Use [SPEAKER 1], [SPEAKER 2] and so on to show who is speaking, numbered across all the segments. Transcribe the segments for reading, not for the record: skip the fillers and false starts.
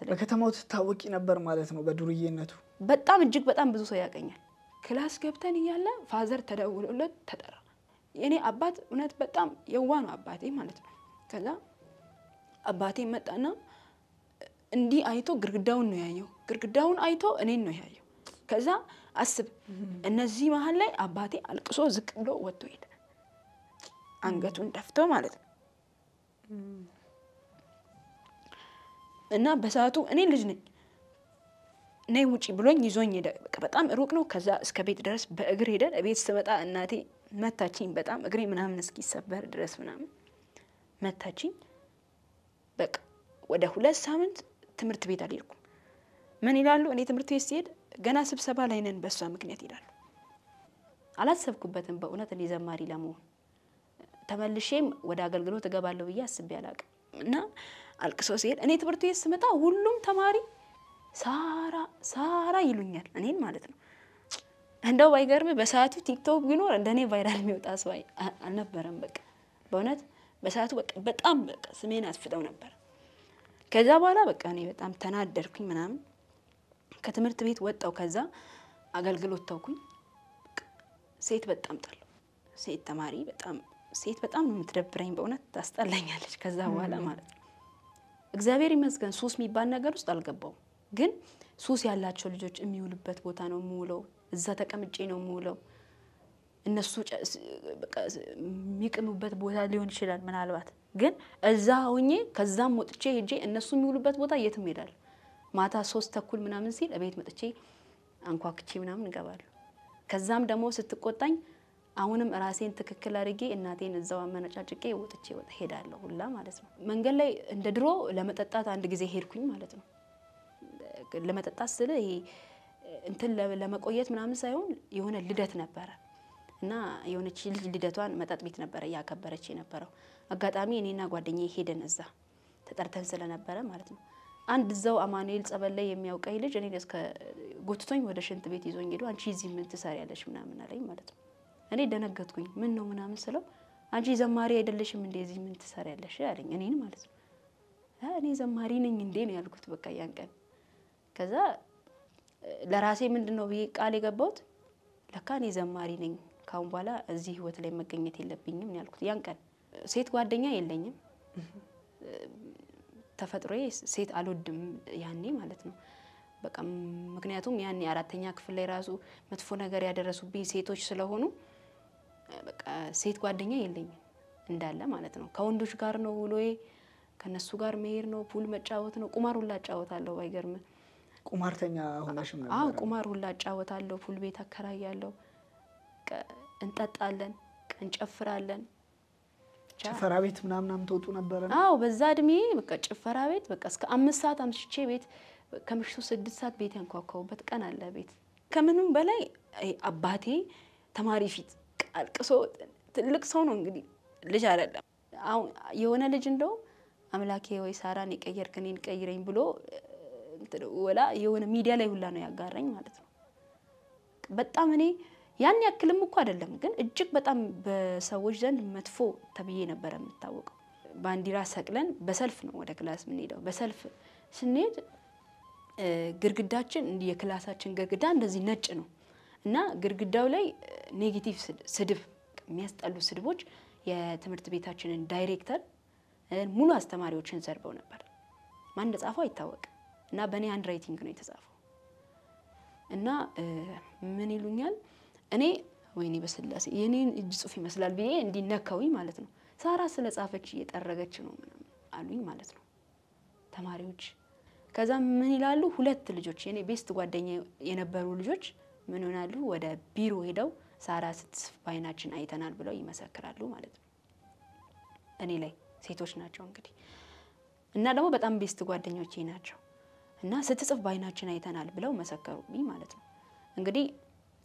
[SPEAKER 1] የምትለኝ
[SPEAKER 2] በከተማው ትታወቂ ነበር ማለት ነው በዱርዬነቱ
[SPEAKER 1] በጣም እጅግ በጣም ብዙ ሰው ያቀኛል ክላስ ገብተን ይያለ ፋዘር ተደውሎለት ተጠራ የኔ አባት እውነት በጣም የዋኑ አባቴ ማለት ነው ከዛ አባቴ መጣና እንዲ አይቶ ግርግዳውን ነው ያየው ግርግዳውን አይቶ እኔን ነው ያየው ከዛ አስብ እነዚህ መሃል ላይ አባቴ አልቅሶ ዝቅ ብሎ ወጥቶ ሄደ አንገቱን ደፍቶ ማለት ነው እና በሰዓቱ እኔ ልጅ ነኝ ነይ ውጪ ብሎኝ ይዞኝ ሄደ በቃ በጣም ሩቅ ነው ከዛ እስከ ቤት ድረስ በእግር ሄደ ቤት ስመጣ እናቴ መታችኝ በጣም እግሬ ምናምን እስኪሰበር ድረስ ምናምን መታችኝ በቃ ወደ 2 ሳምንት ትምህርት ቤት አልሄድኩም ምን ይላሉ እኔ ትምህርት ቤት ሲሄድ ገና ስብሰባ ላይ ነን በሷ ምክንያት ይላሉ አላሰብኩበትም በእውነት እኔ ዘማሪ ለመሆን ተመልሼም ወደ አገልግሎት እገባለሁ ብዬ አስቤ አላቅም እና አልቅሶ ሲሄድ እኔ ትምህርት ቤት ስመጣ ሁሉም ተማሪ ሳራ ይሉኛል እኔን ማለት ነው እንደው ባይገርም በሰዓቱ ቲክቶክ ቢኖር እንደኔ ቫይራል የሚወጣ ሰው አልነበረም በቃ በእውነት በሰዓቱ በቃ በጣም በቃ ስሜን አስፍተው ነበር ከዛ በኋላ በቃ እኔ በጣም ተናደርኩኝ ምናምን ከትምህርት ቤት ወጣው ከዛ አገልግሎት ተውኩኝ ሴት በጣም ጠላው ሴት ተማሪ በጣም ነው የምትደብረኝ በእውነት ታስጠላኛለች ከዛ በኋላ ማለት ነው እግዚአብሔር ይመስገን ሱስ የሚባል ነገር ውስጥ አልገባው ግን ሱስ ያላቸው ልጆች የሚውሉበት ቦታ ነው ሙሉ እዛ ተቀምጬ ነው ሙሉ እነሱ በቃ የሚቅሙበት ቦታ ሊሆን ይችላል ምናልባት ግን እዛ ሆኜ ከዛም ወጥቼ ሄጄ እነሱ የሚውሉበት ቦታ የትም ሄዳል ማታ 3:30 ምናምን ሲል እቤት መጥቼ አንኳክቼ ምናምን እንገባለሁ ከዛም ደግሞ ስትቆጣኝ አሁንም ራሴን ትክክል አድርጌ እናቴን እዛው አመነጫጭቄ ወጥቼ ሄዳለሁ ሁላ ማለት ነው መንገድ ላይ እንደ ድሮ ለመጠጣት አንድ ጊዜ ሄድኩኝ ማለት ነው ለመጠጣት ስለ ይሄ እንትን ለመቆየት ምናምን ሳይሆን የሆነ ልደት ነበር እና የሆነች ልጅ ልደቷን መጠጥ ቤት ነበር ያከበረች የነበረው አጋጣሚ እኔና ጓደኛዬ ሄደን እዛ ተጠርተን ስለነበረ ማለት ነው አንድ እዛው አማኑኤል ጸበል ላይ የሚያውቀኝ ልጅ እኔ እስከ ጎትቶኝ ወደ ሽንት ቤት ይዞኝ ሄዶ አንቺ እዚህ ምን ትሰሪያለሽ ምናምን አለኝ ማለት ነው እኔ ደነገጥኩኝ ምን ነው ምናምን ስለው አንቺ ዘማሪ አይደለሽም እንዴ እዚህ ምን ትሰሪያለሽ አለኝ እኔን ማለት ነው እኔ ዘማሪ ነኝ እንዴ ነው ያልኩት በቃ ያን ቀን ከዛ ለራሴ ምንድነው ብዬ ቃል የገባሁት ለካ እኔ ዘማሪ ነኝ ካሁን በኋላ እዚህ ህይወት ላይ መገኘት የለብኝም ነው ያልኩት ያን ቀን ሴት ጓደኛ የለኝም ተፈጥሮዬ ሴት አልወድም ያኔ ማለት ነው በቃ ምክንያቱም ያኔ 4ኛ ክፍል ላይ ራሱ መጥፎ ነገር ያደረሱብኝ ሴቶች ስለሆኑ በቃ ሴት ጓደኛ የለኝም እንዳለ ማለት ነው ከወንዶች ጋር ነው ውሎዬ ከነሱ ጋር መሄድ ነው ፑል መጫወት ነው ቁማር ሁላ ጫወታለሁ ባይገርም
[SPEAKER 2] ቁማርተኛ ሆነሽም ነበር
[SPEAKER 1] አዎ ቁማር ሁላ ጫወታለሁ ፑል ቤት አከራያለሁ እንጠጣለን እንጨፍራለን
[SPEAKER 2] ጭፈራ ቤት ምናምን ተወጡ ነበር
[SPEAKER 1] አዎ በዛ እድሜ በቃ ጭፈራ ቤት በቃ እስከ 5 ሰዓት አምሽቼ ቤት ከምሽቱ 6 ሰዓት ቤት ያንኳኳውበት ቀን አለ ቤት ከምንም በላይ አባቴ ተማሪ ፊት አልቅሶ ትልቅ ሰው ነው እንግዲህ ልጅ አይደለም አሁን የሆነ ልጅ እንደው አምላኬ ወይ ሳራን ይቀየርክ እኔን ቀይረኝ ብሎ ወላ የሆነ ሚዲያ ላይ ሁላ ነው ያጋራኝ ማለት ነው በጣም እኔ ያን ያክልም እኮ አይደለም ግን እጅግ በጣም በሰዎች ዘንድ መጥፎ ተብዬ ነበር የምታወቀው ባንዲራ ሰቅለን በሰልፍ ነው ወደ ክላስ ምን ሄደው በሰልፍ ስንሄድ ግርግዳችን እንዲህ የክላሳችን ግርግዳ እንደዚህ ነጭ ነው እና ግርግዳው ላይ ኔጌቲቭ ስድብ የሚያስጠሉ ስድቦች የትምህርት ቤታችንን ዳይሬክተር ሙሉ አስተማሪዎችን ዘርበው ነበር ማን እንደጻፈው አይታወቅም እና በኔ ሃንድ ራይቲንግ ነው የተጻፈው እና ምን ይሉኛል እኔ ወይኔ በስላሴ የኔን እጅ ጽሁፍ ይመስላል ብዬ እንዲነካውኝ ማለት ነው ሳራ ስለጻፈች እየጠረገች ነው ምናምን አሉኝ ማለት ነው ተማሪዎች ከዛ ምን ይላሉ ሁለት ልጆች የኔ ቤስት ጓደኛ የነበሩ ልጆች ምን ሆናሉ ወደ ቢሮ ሄደው ሳራ ስትጽፍ ባይናችን አይተናል ብለው ይመሰክራሉ ማለት ነው እኔ ላይ ሴቶች ናቸው እንግዲህ እና ደግሞ በጣም ቤስት ጓደኞቼ ናቸው እና ስትጽፍ ባይናችን አይተናል ብለው መሰከሩብኝ ማለት ነው እንግዲህ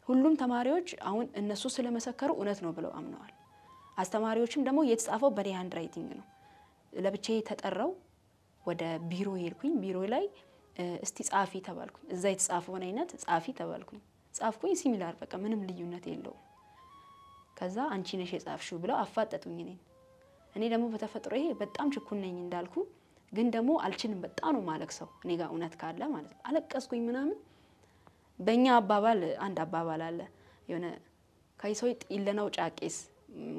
[SPEAKER 1] ሁሉም ተማሪዎች አሁን እነሱ ስለመሰከሩ እውነት ነው ብለው አምነዋል አስተማሪዎችም ደግሞ የተጻፈው በኔ ሃንድ ራይቲንግ ነው ለብቻዬ ተጠራው ወደ ቢሮ ሄድኩኝ ቢሮ ላይ እስቲ ጻፊ ተባልኩኝ እዛ የተጻፈውን አይነት ጻፊ ተባልኩኝ ጻፍኩኝ ሲሚላር በቃ ምንም ልዩነት የለውም ከዛ አንቺ ነሽ የጻፍሽው ብለው አፋጠጡኝ እኔ ደግሞ በተፈጥሮዬ በጣም ችኩል ነኝ እንዳልኩ ግን ደግሞ አልችልም በጣም ነው ማለቅሰው እኔ ጋር እውነት ካለ ማለት ነው አለቀስኩኝ ምናምን በእኛ አባባል አንድ አባባል አለ የሆነ ካይሶይ ይለናው ጫቄስ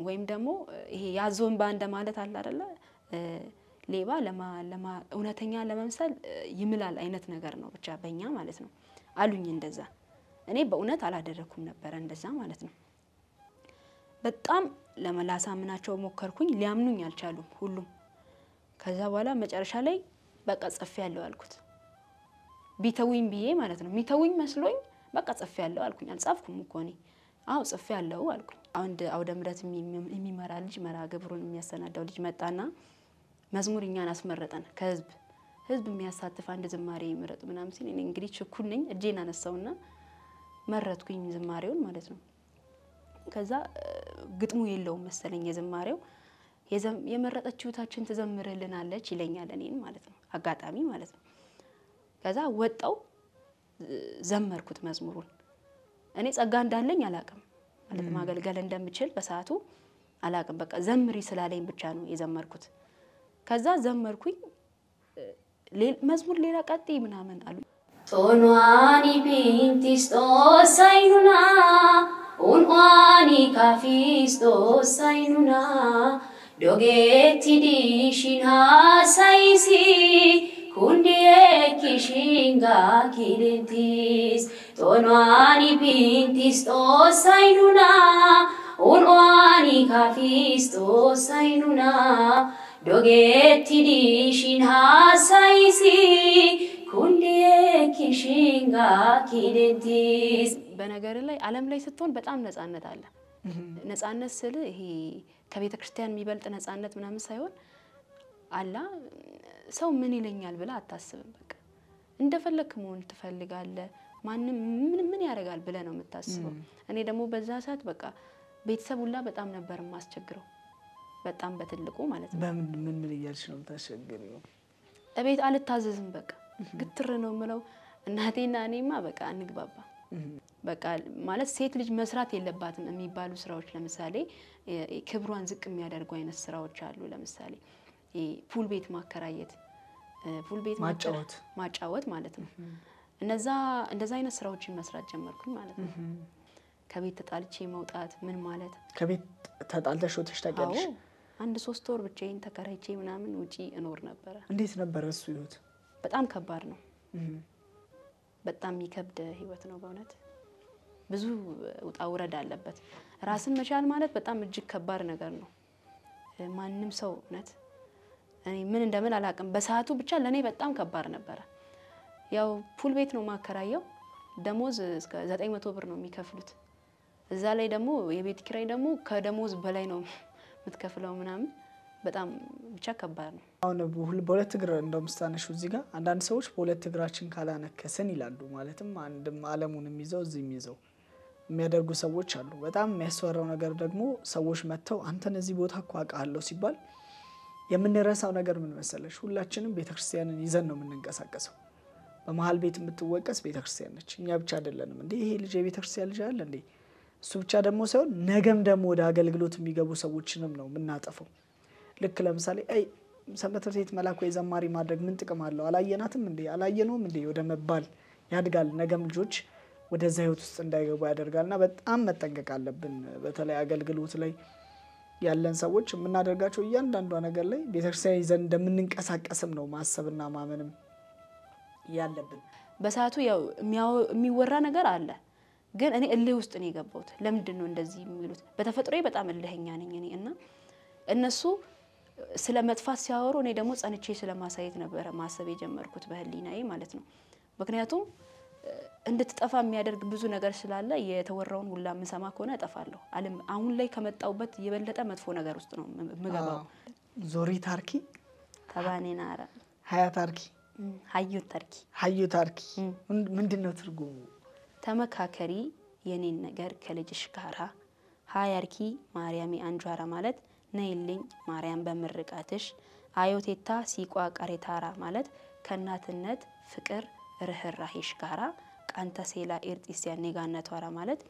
[SPEAKER 1] ወይም ደግሞ ይሄ ያዞን ባንደ ማለት አለ አይደለ ሌባ ለማ እውነተኛ ለመምሰል ይምላል አይነት ነገር ነው ብቻ በእኛ ማለት ነው አሉኝ እንደዛ እኔ በእውነት አላደረኩም ነበር እንደዛ ማለት ነው በጣም ለማላሳምናቸው ሞከርኩኝ ሊያምኑኝ አልቻሉም ሁሉም ከዛ በኋላ መጨረሻ ላይ በቃ ጽፌ ያለው አልኩት ቢተውኝ ብዬ ማለት ነው ሚተውኝ መስሎኝ በቃ ጽፌ ያለው አልኩኝ አልጻፍኩም እኮ እኔ አው ጽፌ ያለው አልኩኝ አንድ አውደ ምረት የሚመራ ልጅ መራ ግብሩን የሚያሰናዳው ልጅ መጣና መዝሙርኛን አስመረጠን ከህዝብ የሚያሳትፍ አንድ ዝማሬ ይመረጥ ምናምን ሲል እኔ እንግዲህ ችኩል ነኝ እጄን አነሳውና መረጥኩኝ ዝማሬውን ማለት ነው ከዛ ግጥሙ የለውም መሰለኝ የዝማሬው የመረጠችው ታችን ተዘምረልናለች ይለኛል እኔን ማለት ነው አጋጣሚ ማለት ነው ከዛ ወጣው ዘመርኩት መዝሙሩን እኔ ጸጋ እንዳለኝ አላቀም ማለት ማገልገል እንደምችል በሰዓቱ አላቀም በቃ ዘምሪ ስላለኝ ብቻ ነው የዘመርኩት ከዛ ዘመርኩኝ መዝሙር ሌላ ቀጥ ምናምን አሉ ቶኗኒ ቢንቲስቶስ ሳይኑና ኡንዋኒ ካፊስቶስ ሳይኑና ዶጌቲ ዲሽን ሃሳይሲ ኩንዲዬ ኪሽንጋ ኪሌንቲስ ቶኗኒ ቢንቲስቶስ ሳይኑና ኡንዋኒ ካፊስቶስ ሳይኑና ዶጌቲ ዲሽን ሃሳይሲ ኩንዲዬ ኪሽንጋ ኪሌንቲስ በነገር ላይ ዓለም ላይ ስትሆን በጣም ነፃነት አለ ነፃነት ስለ ይሄ ከቤተ ክርስቲያን የሚበልጥ ነፃነት ምናምን ሳይሆን አላ ሰው ምን ይለኛል ብለ አታስብም በቃ እንደፈለክ መሆን ትፈልጋለህ ማንንም ምን ያረጋል ብለ ነው የምታስበው እኔ ደግሞ በዛ ሰዓት በቃ ቤተሰብ ሁላ በጣም ነበር ማስቸግረው በጣም በትልቁ ማለት ነው
[SPEAKER 2] ምን ይያልሽ ነው ታሸግሪው
[SPEAKER 1] እቤት አልታዘዝም በቃ ግትር ነው ምለው እናቴና እኔማ በቃ እንግባባ በቃ ማለት ሴት ልጅ መስራት የለባትም የሚባሉ ስራዎች ለምሳሌ ክብሯን ዝቅ የሚያደርጉ አይነት ስራዎች አሉ ለምሳሌ ፑል ቤት ማከራየት ፑል ቤት ማጫወት ማለት ነው እንደዛ አይነት ስራዎችን መስራት ጀመርኩኝ ማለት ነው ከቤት ተጣልቼ መውጣት ምን ማለት
[SPEAKER 2] ከቤት ተጣልተሽ ወጥሽ ታውቂያለሽ
[SPEAKER 1] አንድ 3 ወር ብቻዬን ተከራይቼ ምናምን ውጪ እኖር ነበር
[SPEAKER 2] እንዴት ነበር እሱ ህይወት
[SPEAKER 1] በጣም ከባድ ነው በጣም የሚከብድ ህይወት ነው በእውነት ብዙ ውጣ ውረድ አለበት ራስን መቻል ማለት በጣም እጅግ ከባድ ነገር ነው ማንንም ሰው እውነት እኔ ምን እንደምን አላቀም በሰዓቱ ብቻ ለኔ በጣም ከባድ ነበር ያው ፑል ቤት ነው ማከራየው ደሞዝ እስከ 900 ብር ነው የሚከፍሉት እዛ ላይ ደግሞ የቤት ኪራይ ደግሞ ከደሞዝ በላይ ነው የምትከፍለው ምናምን በጣም ብቻ ከባድ ነው
[SPEAKER 2] አሁን በሁለት እግር እንደምስታነሹ እዚህ ጋር አንዳንድ ሰዎች በሁለት እግራችን ካላነከሰን ይላሉ ማለትም አንድም ዓለሙንም ይዘው እዚህም ይዘው የሚያደርጉ ሰዎች አሉ በጣም የሚያስወራው ነገር ደግሞ ሰዎች መተው አንተን እዚህ ቦታ አቋቃለሁ ሲባል የምንረሳው ነገር ምን መሰለሽ ሁላችንም ቤተክርስቲያንን ይዘን ነው የምንንቀሳቀሰው በመሃል ቤት የምትወቀስ ቤተክርስቲያን ነች እኛ ብቻ አይደለንም እንዴ ይሄ ልጅ የቤተክርስቲያን ልጅ አይደል እንዴ እሱ ብቻ ደግሞ ሳይሆን ነገም ደግሞ ወደ አገልግሎት የሚገቡ ሰዎችንም ነው የምናጠፈው ልክ ለምሳሌ አይ ሰንበት ቤት መላኩ የዘማሪ ማድረግ ምን ጥቅም አለው አላየናትም እንዴ አላየነውም እንዴ ወደ መባል ያድጋል ነገም ልጆች ወደዛ ህይወት ውስጥ እንዳይገቡ ያደርጋልና በጣም መጠንቀቅ አለብን በተለይ አገልግሎት ላይ ያለን ሰዎች የምናደርጋቸው እያንዳንዱ ነገር ላይ ቤተክርስቲያን ይዘን እንደምንንቀሳቀስም ነው ማሰብና ማመንም ያለብን
[SPEAKER 1] በሰዓቱ ያው የሚወራ ነገር አለ ግን እኔ እልህ ውስጥ ነው የገባሁት ለምንድን ነው እንደዚህ የሚሉት በተፈጥሮዬ በጣም እልህኛ ነኝ እኔ እና እነሱ ስለ መጥፋት ሲያወሩ እኔ ደግሞ ጸንቼ ስለማሳየት ነበር ማሰብ የጀመርኩት በህሊናዬ ማለት ነው ምክንያቱም እንድትጠፋ የሚያደርግ ብዙ ነገር ስላለ የተወራውን ሁላ ምንሰማ ከሆነ እጠፋለሁ አሁን ላይ ከመጣውበት የበለጠ መጥፎ ነገር ውስጥ ነው ምገባው
[SPEAKER 2] ዞሪ ታርኪ
[SPEAKER 1] ተባኔናራ
[SPEAKER 2] ሃያ ታርኪ
[SPEAKER 1] ሃዩ ታርኪ
[SPEAKER 2] ምንድነው ትርጉሙ
[SPEAKER 1] ተመካከሪ የኔን ነገር ከልጅሽ ጋራ ሃያርኪ ማርያም አንጇራ ማለት ነይልኝ ማርያም በመርቃትሽ አዮቴታ ሲቋ ቀሬታራ ማለት ከናትነት ፍቅር ርህራሄሽ ጋራ ቃንተ ሴላ ኤርጢስያን ነጋነቷራ ማለት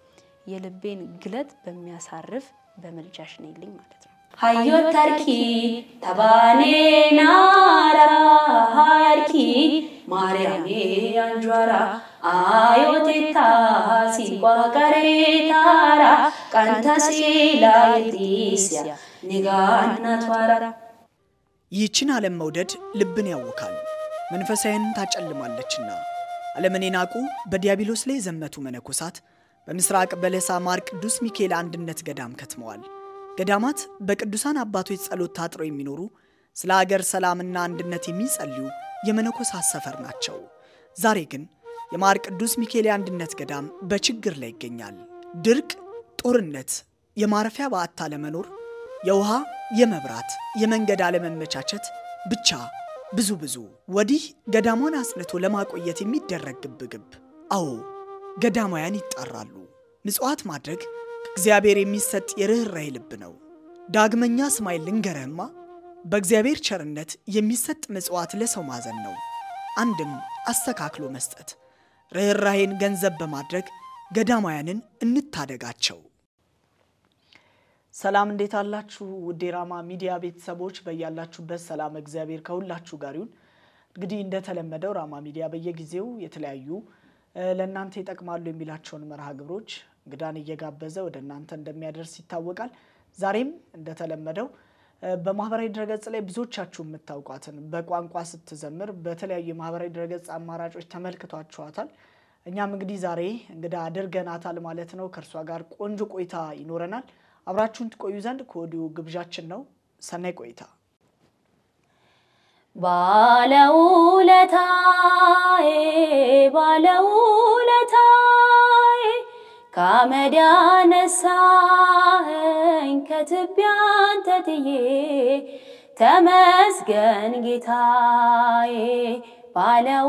[SPEAKER 1] የልቤን ግለት በሚያሳርፍ በመልጃሽ ነይልኝ ማለት ነው hayyot tarki tabane nara hayarki mariame anjwara ayotita sikwa karetara kantasila ytisya nigana twara
[SPEAKER 2] ይህችን ዓለም መውደድ ልብን ያወካል መንፈሳዊን ታጨልማለችና ዓለምን የናቁ በዲያብሎስ ላይ ዘመቱ መነኮሳት በምስራቅ በለሳ ማር ቅዱስ ሚካኤል አንድነት ገዳም ከተመዋል ገዳማት በቅዱሳን አባቶች ጸሎት ታጥረው የሚኖሩ ስለ ሀገር ሰላምና አንድነት የሚጸልዩ የመነኮሳት ሰፈር ናቸው ዛሬ ግን የማር ቅዱስ ሚካኤል አንድነት ገዳም በችግር ላይ ይገኛል ድርቅ ጦርነት የማረፊያ ባታ ለመኖር የውሃ የመብራት የመንገድ አለመመቻቸት ብቻ ብዙ ወዲህ ገዳሙን አስነቶ ለማቆየት የሚደረግ ግብግብ አዎ ገዳማያን ይጣራሉ ምጽዋት ማድረግ ከእግዚአብሔር የሚሰጥ የርህራሄ ልብ ነው ዳግመኛ ስማይ ልንገረህማ በእግዚአብሔር ቸርነት የሚሰጥ ምጽዋት ለሰው ማዘን ነው አንድም አስተካክሎ መስጠት ርህራሄን ገንዘብ በማድረግ ገዳማያንን እንታደጋቸው ሰላም እንዴት አላችሁ ውዴራማ ሚዲያ ቤተሰቦች በእያላችሁበት ሰላም እግዚአብሔር ከሁላችሁ ጋር ይሁን እንግዲህ እንደተለመደው ራማ ሚዲያ በየጊዜው የተለያዩ ለእናንተ ይጠቅማሉ የሚላቸውን መርሃ ግብሮች እንግዳን እየጋበዘ ወደ እናንተ እንደሚያደርስ ይታወቃል ዛሬም እንደተለመደው በማህበራዊ ድረገጽ ላይ ብዙዎቻችሁ የምታውቋትን በቋንቋ ስትዘምር በተለያዩ ማህበራዊ ድረገጽ አማራጮች ተመልክቷችኋታል እኛም እንግዲህ ዛሬ እንግዳ አድርገናታል ማለት ነው ከርሷ ጋር ቆንጆ ቆይታ ይኖረናል አብራችሁን ትቆዩ ዘንድ ኮዲው ግብዣችን ነው ሰናይ ቆይታ ባለውለታዬ ካመዳነሳኝ ከትቢያን ተጥዬ ተመስገን ጌታዬ ባለውለታዬ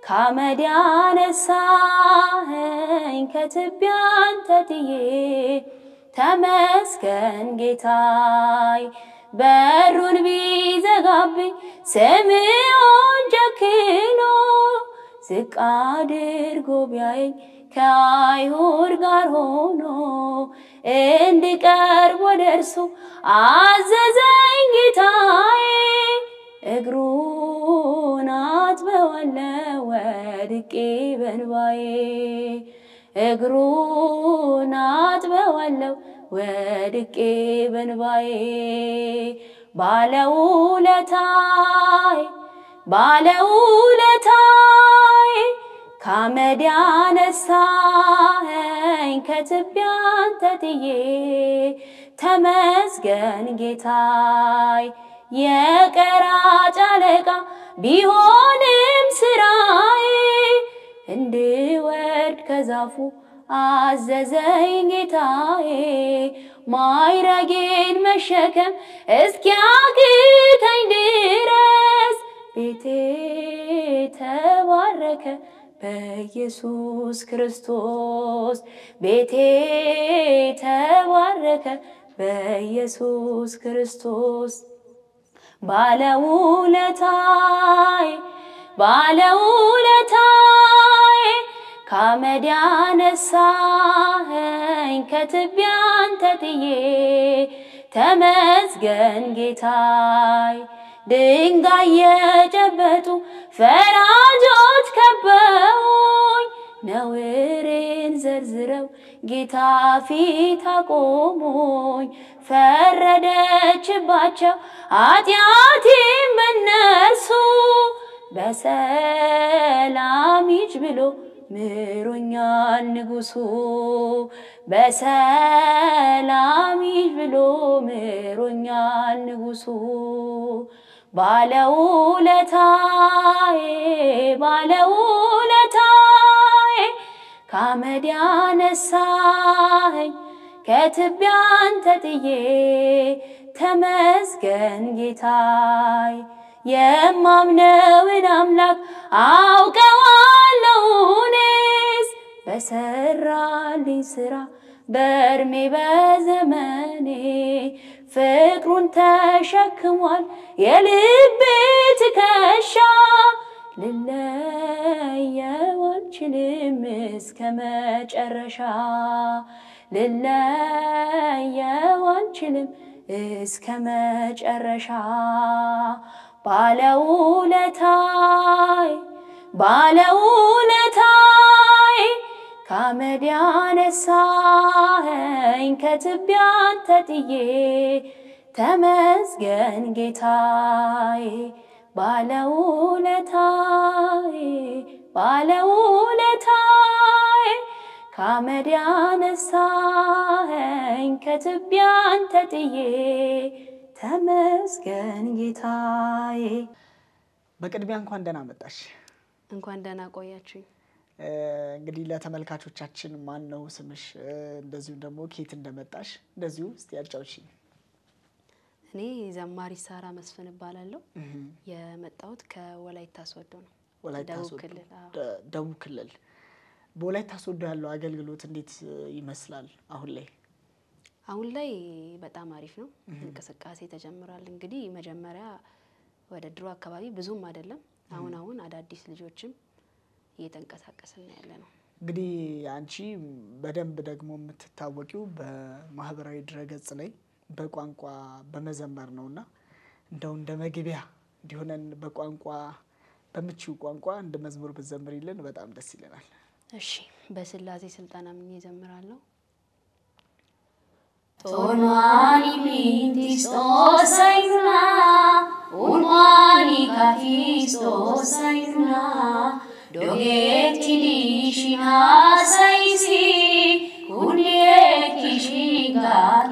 [SPEAKER 2] ካመዳነሳኝ ከትቢያን ተጥዬ ተመስገን ጌታዬ በሩን ቢዘጋብኝ ሰማዩን ጨክኖ ዝቅ አድርጎ ቢያየኝ ከአይሁድ ጋር ሆኖ እንድቀርብ ወደ እርሱ አዘዘኝ ጌታዬ እግሩን አጥበዋለሁ ወድቄ በእንባዬ እግሩን አጥበዋለሁ ወድቄ በእንባዬ ባለውለታዬ ካመድ ያነሳኸኝ ከትቢያን ተጥዬ ተመስገን ጌታዬ የቀራጭ አለቃ ቢሆንም ስራዬ እንድወርድ ከዛፉ አዘዘኝ ጌታዬ ማይረጌን መሸከም እስኪያቅተኝ ድረስ ቤቴ ተባረከ በኢየሱስ ክርስቶስ ቤቴ ተባረከ በኢየሱስ ክርስቶስ ባለውለታዬ ካመድ ያነሳኸኝ ከትቢያን ተጥዬ ተመስገን ጌታዬ ድንጋይ የጨበጡ ፈራጆች ከበውኝ ነውሬን ዘርዝረው ጌታ ፊት አቆሙኝ ፈረደችባቸው ኃጢአቴን በእነርሱ በሰላም ሂጅ ብሎ ምሮኛል ንጉሱ በሰላም ሂጅ ብሎ ምሮኛል ንጉሱ ባለውለታዬ ካመድ ያነሳኸኝ ከትቢያን ተጥዬ ተመስገን ጌታዬ የማምነውን አምላክ አውቀዋለሁ እኔስ በሰራልኝ ስራ በእድሜ በዘመኔ ፍቅሩን ተሸክሟል የልቤ ትከሻ
[SPEAKER 1] ልለየው አልችልም እስከ መጨረሻ ልለየው አልችልም እስከ መጨረሻ ባለውለታይ ከአመድ ያነሳኸኝ ከትቢያ ተጥዬ ተመስገን ጌታዬ ባለውለታይ ከአመድ ያነሳኸኝ ከትቢያ ተጥዬ ተመስገን ጌታዬ
[SPEAKER 2] በቅድሚያ እንኳን ደህና መጣሽ
[SPEAKER 1] እንኳን ደህና ቆያችሁኝ
[SPEAKER 2] እንግዲህ ለተመልካቾቻችን ማን ነው ስምሽ እንደዚሁ ደግሞ ከየት እንደመጣሽ እንደዚሁ እስቲ ያጫውቺኝ
[SPEAKER 1] እኔ ዘማሪ ሳራ መስፍን እባላለሁ የመጣሁት ከወላይታ ሶዶ ነው
[SPEAKER 2] ደቡብ ክልል በወላይታ ሶዶ ያለው አገልግሎት እንዴት ይመስላል አሁን ላይ
[SPEAKER 1] በጣም አሪፍ ነው እንቅስቃሴ ተጀምሯል እንግዲህ መጀመሪያ ወደ ድሮ አካባቢ ብዙም አይደለም አሁን አዳዲስ ልጆችም እየተንቀሳቀስን ያለነው
[SPEAKER 2] እንግዲህ አንቺ በደንብ ደግሞ የምትታወቂው በማህበራዊ ድረገጽ ላይ በቋንቋ በመዘመር ነውና እንደው እንደ መግቢያ እንዲሆነን በቋንቋ በምቺው ቋንቋ እንደ መዝሙር በዘምሪልን በጣም ደስ ይለናል
[SPEAKER 1] እሺ በስላሴ ስልጣና ምን ይዘምራለሁ
[SPEAKER 3] ቶኗኒ ቢንቲስቶሳይና ኡንዋኒ ካቲስቶሳይና ዶጌቲ ዲሽና ሳይሲ ኩንዴኪሽጋ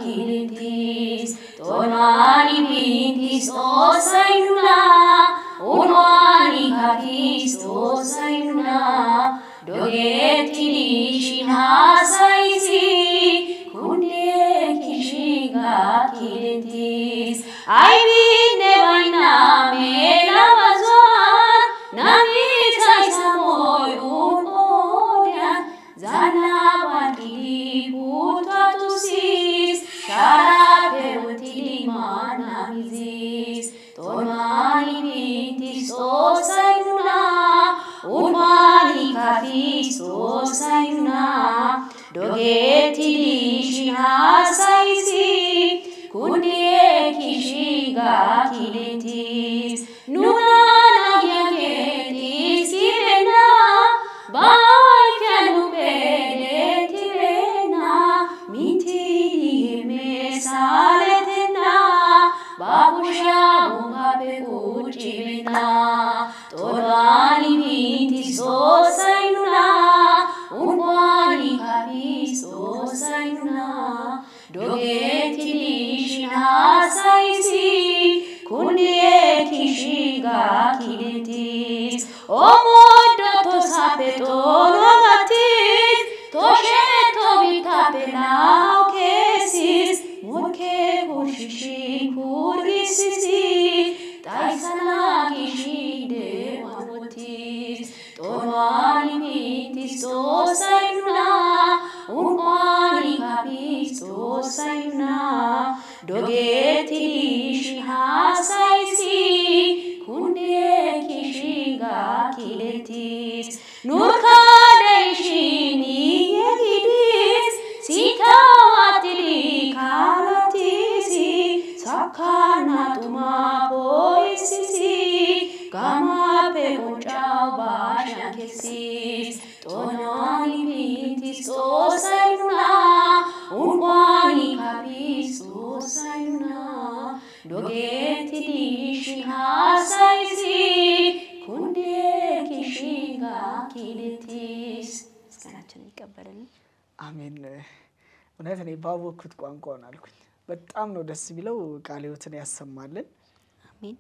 [SPEAKER 3] ኪልቲስ ቶኗኒ ቢንቲስቶሳይና ኡንዋኒ ካቲስቶሳይና ዶጌቲ ዲሽና ሳይሲ Kilintis I bine vaina mela bazwan namit sai samoy unodia zana bakili putatusis sharape utili manamizis tonani bintis osayuna unmani kafis osayuna dogeti dishina saisi Kundie kishiga kilintis Nunana gyangetis kirena Bai kyanu pedeti rena Minti me saletena Babusha mugabe kuchimena Tolani bintis osayuna Unwani kabis osayuna Dogeti saisi kundie kishiga kilintis omodo to sapeto nogatis tosheto bitapenao kesis murke kushishi kurgisisi taisana kishide wamotis tonwani bintis tosayuna unwani kapis tosayuna Dogeti dishina saisi kundie kishiga kilintis Nurka deishini yegidis sitawatili karatisi sakana tuma poisisi gama pegunchau bashankesis tonani bintis tosayuna unwani kapis osayuna dogeti dishina saisi kundie kishiga kilintis
[SPEAKER 1] ስካናችን ይቀበልን
[SPEAKER 2] አሜን እውነት እኔ ባወኩት ቋንቋውን አልኩኝ በጣም ነው ደስ የሚለው ቃልዮትን ያሰማልን
[SPEAKER 1] አሜን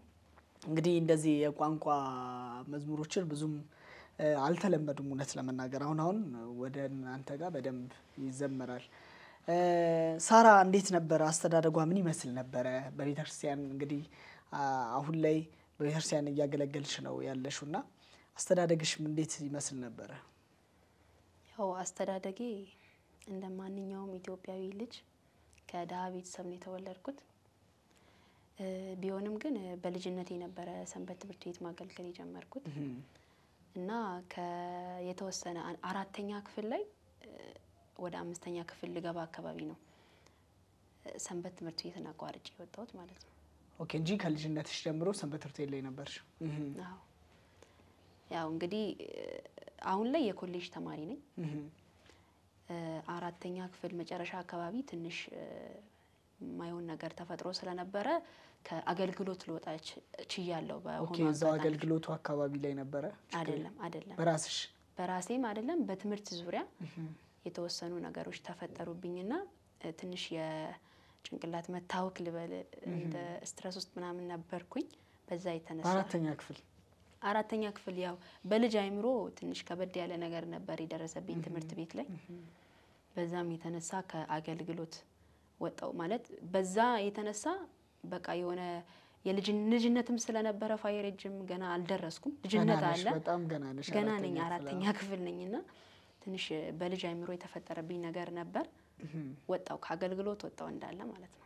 [SPEAKER 2] እንግዲህ እንደዚህ የቋንቋ መዝሙሮችን ብዙም አልተለመዱም እውነት ለመናገር አሁን ወደ አንተ ጋር በደንብ ይዘመራል ሳራ እንዴት ነበር አስተዳደጓ ምን ይመስል ነበር በቤተክርስቲያን እንግዲህ አሁን ላይ በቤተክርስቲያን እያገለገልሽ ነው ያለሽውና አስተዳደግሽ እንዴት ይመስል ነበር
[SPEAKER 1] ያው አስተዳደጌ እንደማንኛውም ኢትዮጵያዊ ልጅ ከዳሃ ቤተሰብ ነው የተወለድኩት ቢሆንም ግን በልጅነቴ የነበረ ሰንበት ትምህርት ቤት ማገልገል የጀመርኩት እና የተወሰነ አራተኛ ክፍል ላይ ወደ አምስተኛ ክፍል ልገባ አካባቢ ነው ሰንበት ትምህርት ቤትን አቋርጬ የወጣሁት ማለት ነው።
[SPEAKER 2] ኦኬ እንጂ ከልጅነትሽ ጀምሮ ሰንበት ትምህርት ቤት ላይ ነበርሽ?
[SPEAKER 1] አዎ ያው እንግዲህ አሁን ላይ የኮሌጅ ተማሪ ነኝ። አራተኛ ክፍል መጨረሻ አካባቢ ትንሽ ማይሆን ነገር ተፈጥሮ ስለነበረ ከአገልግሎት ልወጣች ችያለሁ።
[SPEAKER 2] ኦኬ እዛው አገልግሎቱ አካባቢ ላይ ነበረ?
[SPEAKER 1] አይደለም በራሴም አይደለም በትምህርት ዙሪያ የተወሰኑ ነገሮች ተፈጠሩብኝና ትንሽ የጭንቅላት መታወክ ልበል እንደ ስትረስ ውስጥ ምናምን ነበርኩኝ። በዛ የተነሳ አራተኛ ክፍል ያው በልጅ አይምሮ ትንሽ ከበድ ያለ ነገር ነበር የደረሰብኝ ትምህርት ቤት ላይ። በዛም የተነሳ ከአገልግሎት ወጣው ማለት በዛ የተነሳ በቃ የሆነ የልጅነትም ስለነበረ ፋይሬጅም ገና አልደረስኩም። ልጅነት አለ ገና ነኝ አራተኛ ክፍል ነኝና ትንሽ በልጅ አይምሮ የተፈጠረብኝ ነገር ነበር። ወጣው ከአገልግሎት ወጣው እንዳለ ማለት ነው።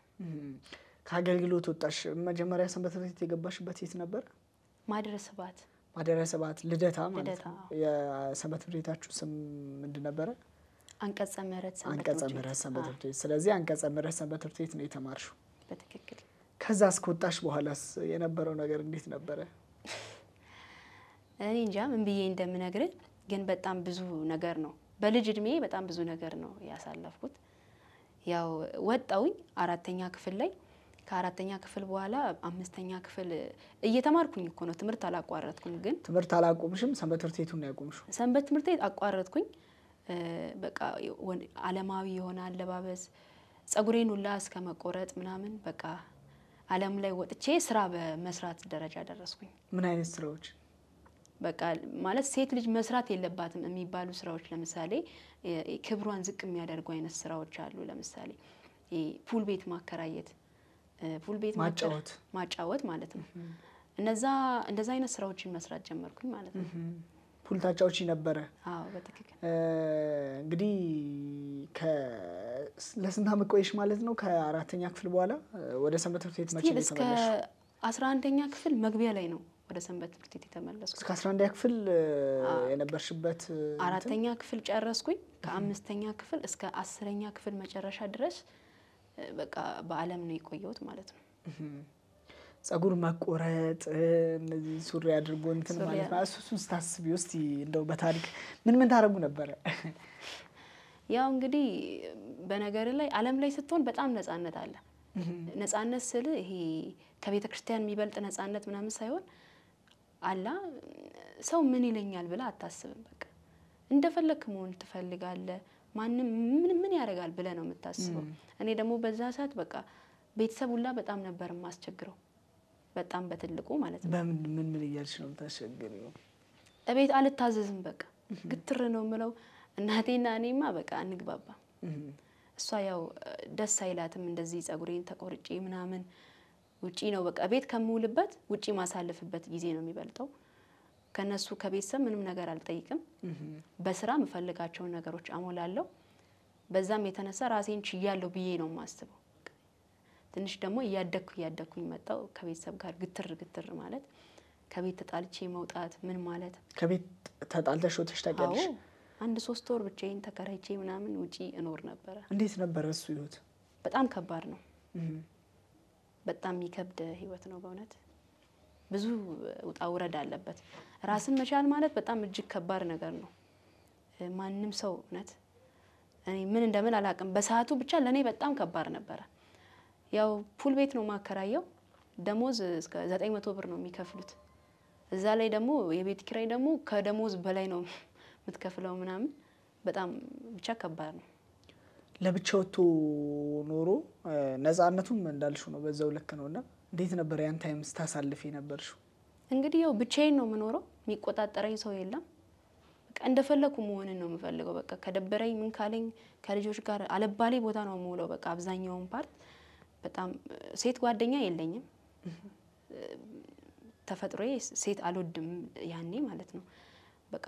[SPEAKER 2] ከአገልግሎት ወጣሽ መጀመሪያ ሰንበት ትምህርት ቤት የገባሽበት የት ነበር?
[SPEAKER 1] ማደረ ሰባት
[SPEAKER 2] ልደታ ማለት ነው። የሰንበት ትምህርት ቤታችሁ ስም ምንድን ነበረ?
[SPEAKER 1] አንቀጸ ምህረት ሰንበት
[SPEAKER 2] ትምህርት ቤት። ስለዚህ አንቀጸ ምህረት ሰንበት ትምህርት ቤት ነው የተማርሽው?
[SPEAKER 1] በትክክል።
[SPEAKER 2] ከዛ እስከወጣሽ በኋላስ የነበረው ነገር እንዴት ነበረ?
[SPEAKER 1] እኔ እንጃ ምን ብዬ እንደምነግር ግን በጣም ብዙ ነገር ነው በልጅ እድሜ በጣም ብዙ ነገር ነው ያሳለፍኩት። ያው ወጣውኝ አራተኛ ክፍል ላይ ከአራተኛ ክፍል በኋላ አምስተኛ ክፍል እየተማርኩኝ እኮ ነው። ትምህርት አላቋረጥኩም። ግን
[SPEAKER 2] ትምህርት አላቆምሽም? ሰንበት ትምህርት ቤቱን ነው ያቆምሽው?
[SPEAKER 1] ሰንበት ትምህርት ቤት አቋረጥኩኝ። በቃ ዓለማዊ የሆነ አለባበስ ጸጉሬን ሁላ እስከ መቆረጥ ምናምን በቃ ዓለም ላይ ወጥቼ ስራ በመስራት ደረጃ ደረስኩኝ።
[SPEAKER 2] ምን አይነት ስራዎች?
[SPEAKER 1] በቃ ማለት ሴት ልጅ መስራት የለባትም የሚባሉ ስራዎች ለምሳሌ ክብሯን ዝቅ የሚያደርጉ አይነት ስራዎች አሉ። ለምሳሌ ፑል ቤት ማከራየት፣ ፑል ቤት ማጫወት ማለት ነው። እንደዛ አይነት ስራዎችን መስራት ጀመርኩኝ ማለት ነው።
[SPEAKER 2] ፑል ታጫውቺ ነበረ?
[SPEAKER 1] አዎ በትክክል።
[SPEAKER 2] እንግዲህ ለስንት ዓመት ቆይሽ ማለት ነው? ከአራተኛ ክፍል በኋላ ወደ ሰንበት ትምህርት ቤት መቼ ነው የተመለስሽ?
[SPEAKER 1] እስከ 11ኛ ክፍል መግቢያ ላይ ነው ወደ ሰንበት ትምህርት ቤት የተመለስኩት።
[SPEAKER 2] እስከ 11ኛ ክፍል የነበርሽበት?
[SPEAKER 1] አራተኛ ክፍል ጨረስኩኝ። ከአምስተኛ ክፍል እስከ 10ኛ ክፍል መጨረሻ ድረስ በቃ በዓለም ነው የቆየሁት ማለት ነው።
[SPEAKER 2] ጸጉር መቆረጥ እነዚህ ሱሪ አድርጎ እንትን ማለት ነው። እሱን ስታስቢ እስቲ እንደው በታሪክ ምን ታረጉ ነበር?
[SPEAKER 1] ያው እንግዲህ በነገር ላይ ዓለም ላይ ስትሆን በጣም ነፃነት አለ። ነፃነት ስል ይሄ ከቤተ ክርስቲያን የሚበልጥ ነፃነት ምናምን ሳይሆን አላ ሰው ምን ይለኛል ብላ አታስብም። በቃ እንደፈለክ መሆን ትፈልጋለህ። ማንም ምን ያደርጋል ብለህ ነው የምታስበው። እኔ ደግሞ በዛ ሰዓት በቃ ቤተሰብ ሁላ በጣም ነበር የማስቸግረው። በጣም በትልቁ ማለት ነው።
[SPEAKER 2] ምን እያልሽ ነው የምታስቸግሪው?
[SPEAKER 1] እቤት አልታዘዝም። በቃ ግትር ነው የምለው። እናቴና እኔማ በቃ አንግባባ። እሷ ያው ደስ አይላትም እንደዚህ ጸጉሬን ተቆርጬ ምናምን ውጪ ነው በቃ ቤት ከምውልበት ውጪ ማሳለፍበት ጊዜ ነው የሚበልጠው። ከነሱ ከቤተሰብ ምንም ነገር አልጠይቅም። በስራ የምፈልጋቸው ነገሮች አሞላለሁ። በዛም የተነሳ ራሴን ችያለሁ ብዬ ነው የማስበው። ትንሽ ደግሞ እያደኩኝ መጣው። ከቤተሰብ ጋር ግትር ማለት ከቤት ተጣልቼ መውጣት ምን ማለት።
[SPEAKER 2] ከቤት ተጣልተሽ ወጥተሽ ታውቂያለሽ?
[SPEAKER 1] አንድ 3 ወር ብቻዬን ተከራይቼ ምናምን ውጪ እኖር ነበር።
[SPEAKER 2] እንዴት ነበር እሱ ህይወት?
[SPEAKER 1] በጣም ከባድ ነው። በጣም የሚከብድ ህይወት ነው በእውነት። ብዙ ውጣ ውረድ አለበት። ራስን መቻል ማለት በጣም እጅግ ከባድ ነገር ነው። ማንም ሰው እውነት እኔ ምን እንደምን አላውቅም። በሰዓቱ ብቻ ለኔ በጣም ከባድ ነበር። ያው ፑል ቤት ነው ማከራየው። ደሞዝ እስከ 900 ብር ነው የሚከፍሉት። እዛ ላይ ደግሞ የቤት ኪራይ ደግሞ ከደሞዝ በላይ ነው የምትከፍለው ምናምን። በጣም ብቻ ከባድ ነው።
[SPEAKER 2] ለብቻው ኖሮ ነፃነቱም እንዳልሽው ነው በዛው ልክ ነውና እንዴት ነበር ያን ታይም ስታሳልፊ ነበርሽው?
[SPEAKER 1] እንግዲህ ያው ብቻዬን ነው የምኖረው። የሚቆጣጠረኝ ሰው የለም። በቃ እንደፈለኩ መሆንን ነው የምፈልገው። በቃ ከደበረኝ ምን ካለኝ ከልጆች ጋር አለባሌ ቦታ ነው የምውለው። በቃ አብዛኛውን ፓርት በጣም ሴት ጓደኛ የለኝም። ተፈጥሮዬ ሴት አልወድም ያኔ ማለት ነው። በቃ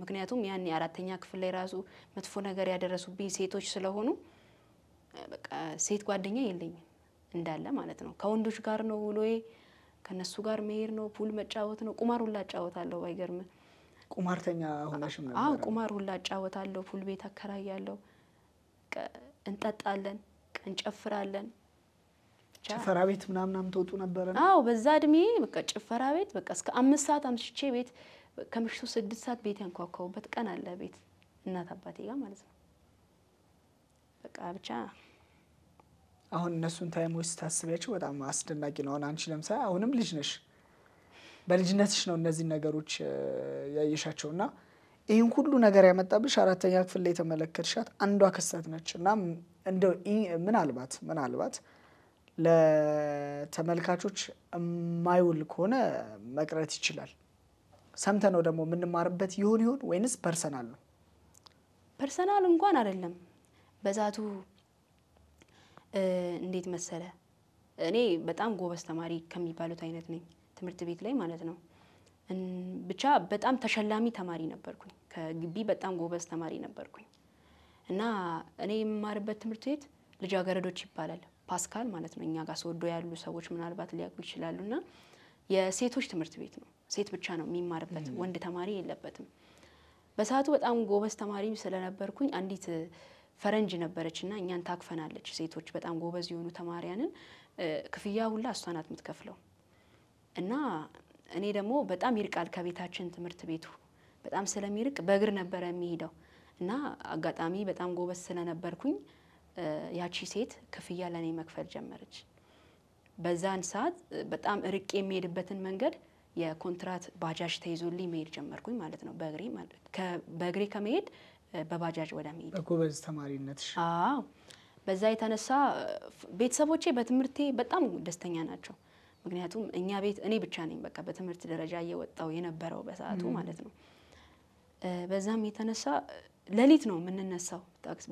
[SPEAKER 1] ምክንያቱም ያኔ አራተኛ ክፍል ላይ ራሱ መጥፎ ነገር ያደረሱብኝ ሴቶች ስለሆኑ በቃ ሴት ጓደኛ የለኝም። እንዳለ ማለት ነው። ከወንዶች ጋር ነው ውሎዬ፣ ከነሱ ጋር መሄድ ነው፣ ፑል መጫወት ነው። ቁማር ሁላ እጫወታለሁ ባይገርም።
[SPEAKER 2] ቁማርተኛ ሆነሽም ነበር?
[SPEAKER 1] አዎ ቁማር ሁላ እጫወታለሁ። ፑል ቤት አከራያለሁ። እንጠጣለን፣ እንጨፍራለን።
[SPEAKER 2] ጭፈራ ቤት ምናምን ተወጡ ነበር?
[SPEAKER 1] አዎ በዛ እድሜ በቃ ጭፈራ ቤት በቃ እስከ 5 ሰዓት አምሽቼ ቤት ከምሽቱ 6 ሰዓት ቤት ያንኳኳውበት ቀን አለ። ቤት እናት አባቴ ጋር ማለት ነው። በቃ ብቻ
[SPEAKER 2] አሁን እነሱን ታይሞች ስታስቢያቸው በጣም አስደናቂ ነው። አሁን አንቺ ለምሳሌ አሁንም ልጅ ነሽ፣ በልጅነትሽ ነው እነዚህ ነገሮች ያየሻቸው እና ይህን ሁሉ ነገር ያመጣብሽ 4ኛ ክፍል ላይ የተመለከትሻት አንዷ ክስተት ነች እና እንደው ምናልባት ለተመልካቾች የማይውል ከሆነ መቅረት ይችላል። ሰምተነው ደግሞ የምንማርበት ይሆን ወይንስ ፐርሰናል ነው?
[SPEAKER 1] ፐርሰናል እንኳን አይደለም። በዛቱ እንዴት መሰለ፣ እኔ በጣም ጎበዝ ተማሪ ከሚባሉት አይነት ነኝ ትምህርት ቤት ላይ ማለት ነው። ብቻ በጣም ተሸላሚ ተማሪ ነበርኩኝ። ከግቢ በጣም ጎበዝ ተማሪ ነበርኩኝ እና እኔ የምማርበት ትምህርት ቤት ልጃገረዶች ይባላል። ፓስካል ማለት ነው። እኛ ጋር ስወዶ ያሉ ሰዎች ምናልባት ሊያውቁ ይችላሉና የሴቶች ትምህርት ቤት ነው። ሴት ብቻ ነው የሚማርበት፣ ወንድ ተማሪ የለበትም። በሰዓቱ በጣም ጎበዝ ተማሪ ስለነበርኩኝ አንዲት ፈረንጅ ነበረችና እኛን ታክፈናለች። ሴቶች በጣም ጎበዝ የሆኑ ተማሪያንን ክፍያ ሁላ እሷ ናት የምትከፍለው። እና እኔ ደግሞ በጣም ይርቃል ከቤታችን ትምህርት ቤቱ በጣም ስለሚርቅ በእግር ነበረ የሚሄደው እና አጋጣሚ በጣም ጎበዝ ስለነበርኩኝ ያቺ ሴት ክፍያ ለኔ መክፈል ጀመረች። በዛን ሰዓት በጣም ርቄ የሚሄድበትን መንገድ የኮንትራት ባጃጅ ተይዞልኝ መሄድ ጀመርኩኝ ማለት ነው። በእግሬ ከመሄድ በባጃጅ ወደ መሄድ
[SPEAKER 2] በጎበዝ ተማሪነትሽ?
[SPEAKER 1] አዎ በዛ የተነሳ ቤተሰቦቼ በትምህርቴ በጣም ደስተኛ ናቸው። ምክንያቱም እኔ ብቻ ነኝ በቃ በትምህርት ደረጃ እየወጣው የነበረው በሰዓቱ ማለት ነው። በዛም የተነሳ ሌሊት ነው የምንነሳው።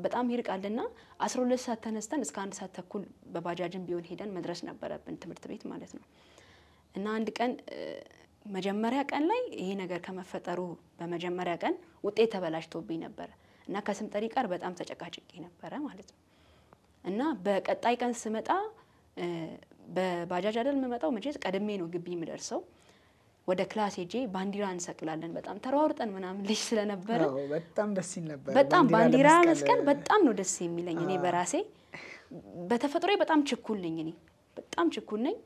[SPEAKER 1] በጣም ይርቃልና 12 ሰዓት ተነስተን እስከ 1 ሰዓት ተኩል በባጃጅም ቢሆን ሄደን መድረስ ነበረብን ትምህርት ቤት ማለት ነው። እና አንድ ቀን መጀመሪያ ቀን ላይ ይሄ ነገር ከመፈጠሩ በመጀመሪያ ቀን ውጤት ተበላሽቶብኝ ነበር እና ከስምጠሪ ጋር በጣም ተጨቃጭቄ ነበር ማለት ነው። እና በቀጣይ ቀን ስመጣ በባጃጅ አይደል የምመጣው፣ መቼስ ቀድሜ ነው ግቢ የምደርሰው። ወደ ክላስ ሄጄ ባንዲራ እንሰቅላለን። በጣም ተሯሩጠን ምናምን ልጅ ስለነበረ
[SPEAKER 2] በጣም ደስ ይል ነበር።
[SPEAKER 1] በጣም ባንዲራ መስቀል በጣም ነው ደስ የሚለኝ። እኔ በራሴ በተፈጥሮዬ በጣም ችኩል ነኝ። እኔ በጣም ችኩል ነኝ፣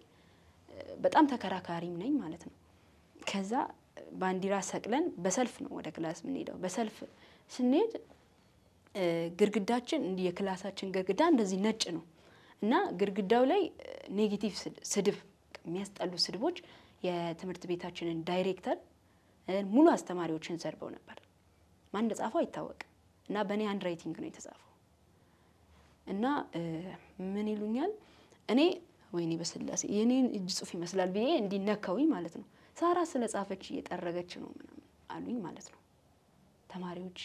[SPEAKER 1] በጣም ተከራካሪም ነኝ ማለት ነው። ከዛ ባንዲራ ሰቅለን በሰልፍ ነው ወደ ክላስ የምንሄደው። በሰልፍ ስንሄድ ግርግዳችን እንዲህ የክላሳችን ግርግዳ እንደዚህ ነጭ ነው እና ግርግዳው ላይ ኔጌቲቭ ስድብ፣ የሚያስጠሉ ስድቦች የትምህርት ቤታችንን ዳይሬክተር ሙሉ አስተማሪዎችን ዘርበው ነበር። ማን እንደጻፈው አይታወቅም እና በእኔ ሃንድ ራይቲንግ ነው የተጻፈው። እና ምን ይሉኛል፣ እኔ ወይኔ በስላሴ የኔን እጅ ጽሁፍ ይመስላል ብዬ እንዲነካውኝ ማለት ነው። ሳራ ስለጻፈች እየጠረገች ነው ምናምን አሉኝ ማለት ነው ተማሪዎች።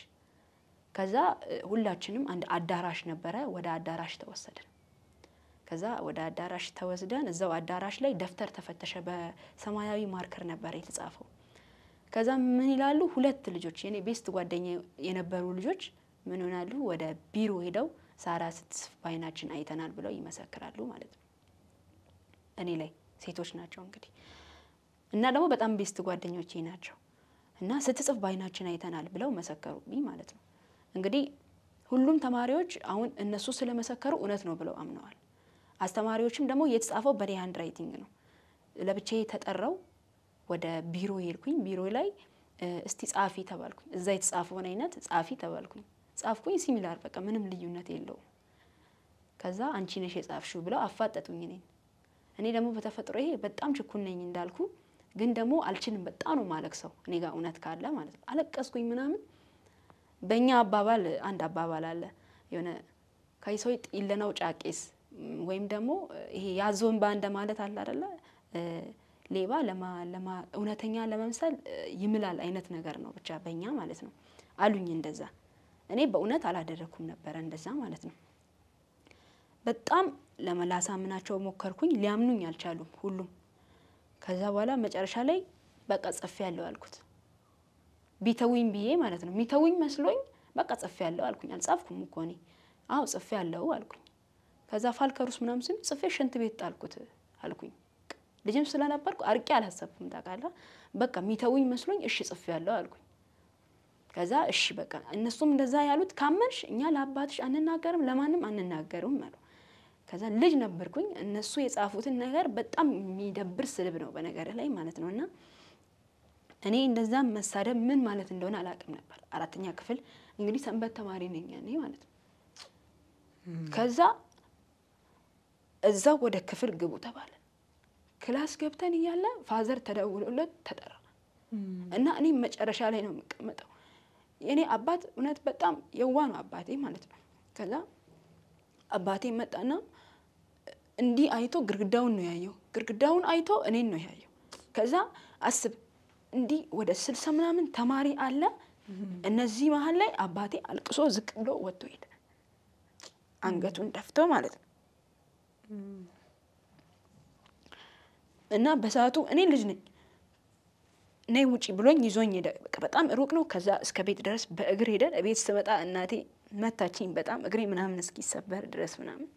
[SPEAKER 1] ከዛ ሁላችንም አንድ አዳራሽ ነበረ፣ ወደ አዳራሽ ተወሰድን። ከዛ ወደ አዳራሽ ተወስደን እዛው አዳራሽ ላይ ደፍተር ተፈተሸ። በሰማያዊ ማርከር ነበር የተጻፈው። ከዛ ምን ይላሉ፣ 2 ልጆች የኔ ቤስት ጓደኛ የነበሩ ልጆች ምን ይሆናሉ፣ ወደ ቢሮ ሄደው ሳራ ስትጽፍ ባይናችን አይተናል ብለው ይመሰክራሉ ማለት ነው። እኔ ላይ ሴቶች ናቸው እንግዲህ እና ደግሞ በጣም ቤስት ጓደኞቼ ናቸው እና ስትጽፍ ባይናችን አይተናል ብለው መሰከሩብኝ ማለት ነው። እንግዲህ ሁሉም ተማሪዎች አሁን እነሱ ስለመሰከሩ እውነት ነው ብለው አምነዋል። አስተማሪዎችም ደግሞ የተጻፈው በኔ ሃንድ ራይቲንግ ነው። ለብቻዬ ተጠራው፣ ወደ ቢሮ ሄድኩኝ። ቢሮ ላይ እስቲ ጻፊ ተባልኩኝ። እዛ የተጻፈውን አይነት ጻፊ ተባልኩኝ። ጻፍኩኝ። ሲሚላር በቃ ምንም ልዩነት የለውም። ከዛ አንቺ ነሽ የጻፍሽው ብለው አፋጠጡኝ። እኔ ደግሞ በተፈጥሮ ይሄ በጣም ችኩል ነኝ እንዳልኩ፣ ግን ደግሞ አልችልም። በጣም ነው ማለቅሰው እኔ ጋር እውነት ካለ ማለት ነው። አለቀስኩኝ ምናምን። በእኛ አባባል አንድ አባባል አለ የሆነ ከይሶይ ጥይለናው ጫቄስ ወይም ደግሞ ይሄ ያዞን ባንደ ማለት አለ አይደለ? ሌባ ለማ እውነተኛ ለመምሰል ይምላል አይነት ነገር ነው ብቻ በእኛ ማለት ነው አሉኝ እንደዛ። እኔ በእውነት አላደረኩም ነበር እንደዛ ማለት ነው። በጣም ለመላሳምናቸው ሞከርኩኝ፣ ሊያምኑኝ አልቻሉም ሁሉም። ከዛ በኋላ መጨረሻ ላይ በቃ ጽፌያለሁ አልኩት። ቢተውኝ ብዬ ማለት ነው። ሚተውኝ መስሎኝ በቃ ጽፌያለሁ አልኩኝ። አልጻፍኩም እኮ እኔ። አዎ ጽፌያለሁ አልኩኝ። ከዛ ፋልከሩስ ምናምን ሲል ጽፌ ሽንት ቤት ጣልኩት አልኩኝ ልጅም ስለነበርኩ አርቄ አላሰብኩም ታውቃለህ በቃ ሚተውኝ መስሎኝ እሺ ጽፌያለሁ አልኩኝ ከዛ እሺ በቃ እነሱም እንደዛ ያሉት ካመንሽ እኛ ለአባትሽ አንናገርም ለማንም አንናገርም ማለት ከዛ ልጅ ነበርኩኝ እነሱ የጻፉትን ነገር በጣም የሚደብር ስድብ ነው በነገር ላይ ማለት ነውና እኔ እንደዛ መሳደብ ምን ማለት እንደሆነ አላውቅም ነበር አራተኛ ክፍል እንግዲህ ሰንበት ተማሪ ነኝ እኔ ማለት ነው ከዛ እዛው ወደ ክፍል ግቡ ተባለ ክላስ ገብተን ይያለ ፋዘር ተደውሎለት ተጠራ እና እኔ መጨረሻ ላይ ነው የምቀመጠው የኔ አባት እውነት በጣም የዋህ ነው አባቴ ማለት ነው ከዛ አባቴ መጣና እንዲህ አይቶ ግርግዳውን ነው ያየው ግርግዳውን አይቶ እኔን ነው ያየው ከዛ አስብ እንዲህ ወደ 60 ምናምን ተማሪ አለ እነዚህ መሃል ላይ አባቴ አልቅሶ ዝቅ ብሎ ወጥቶ ሄደ አንገቱን ደፍቶ ማለት ነው እና በሰዓቱ እኔ ልጅ ነኝ ነይ ውጪ ብሎኝ ይዞኝ ሄደ በቃ በጣም ሩቅ ነው ከዛ እስከ ቤት ድረስ በእግር ሄደ ቤት ስመጣ እናቴ መታችኝ በጣም እግሬ ምናምን እስኪሰበር ድረስ ምናምን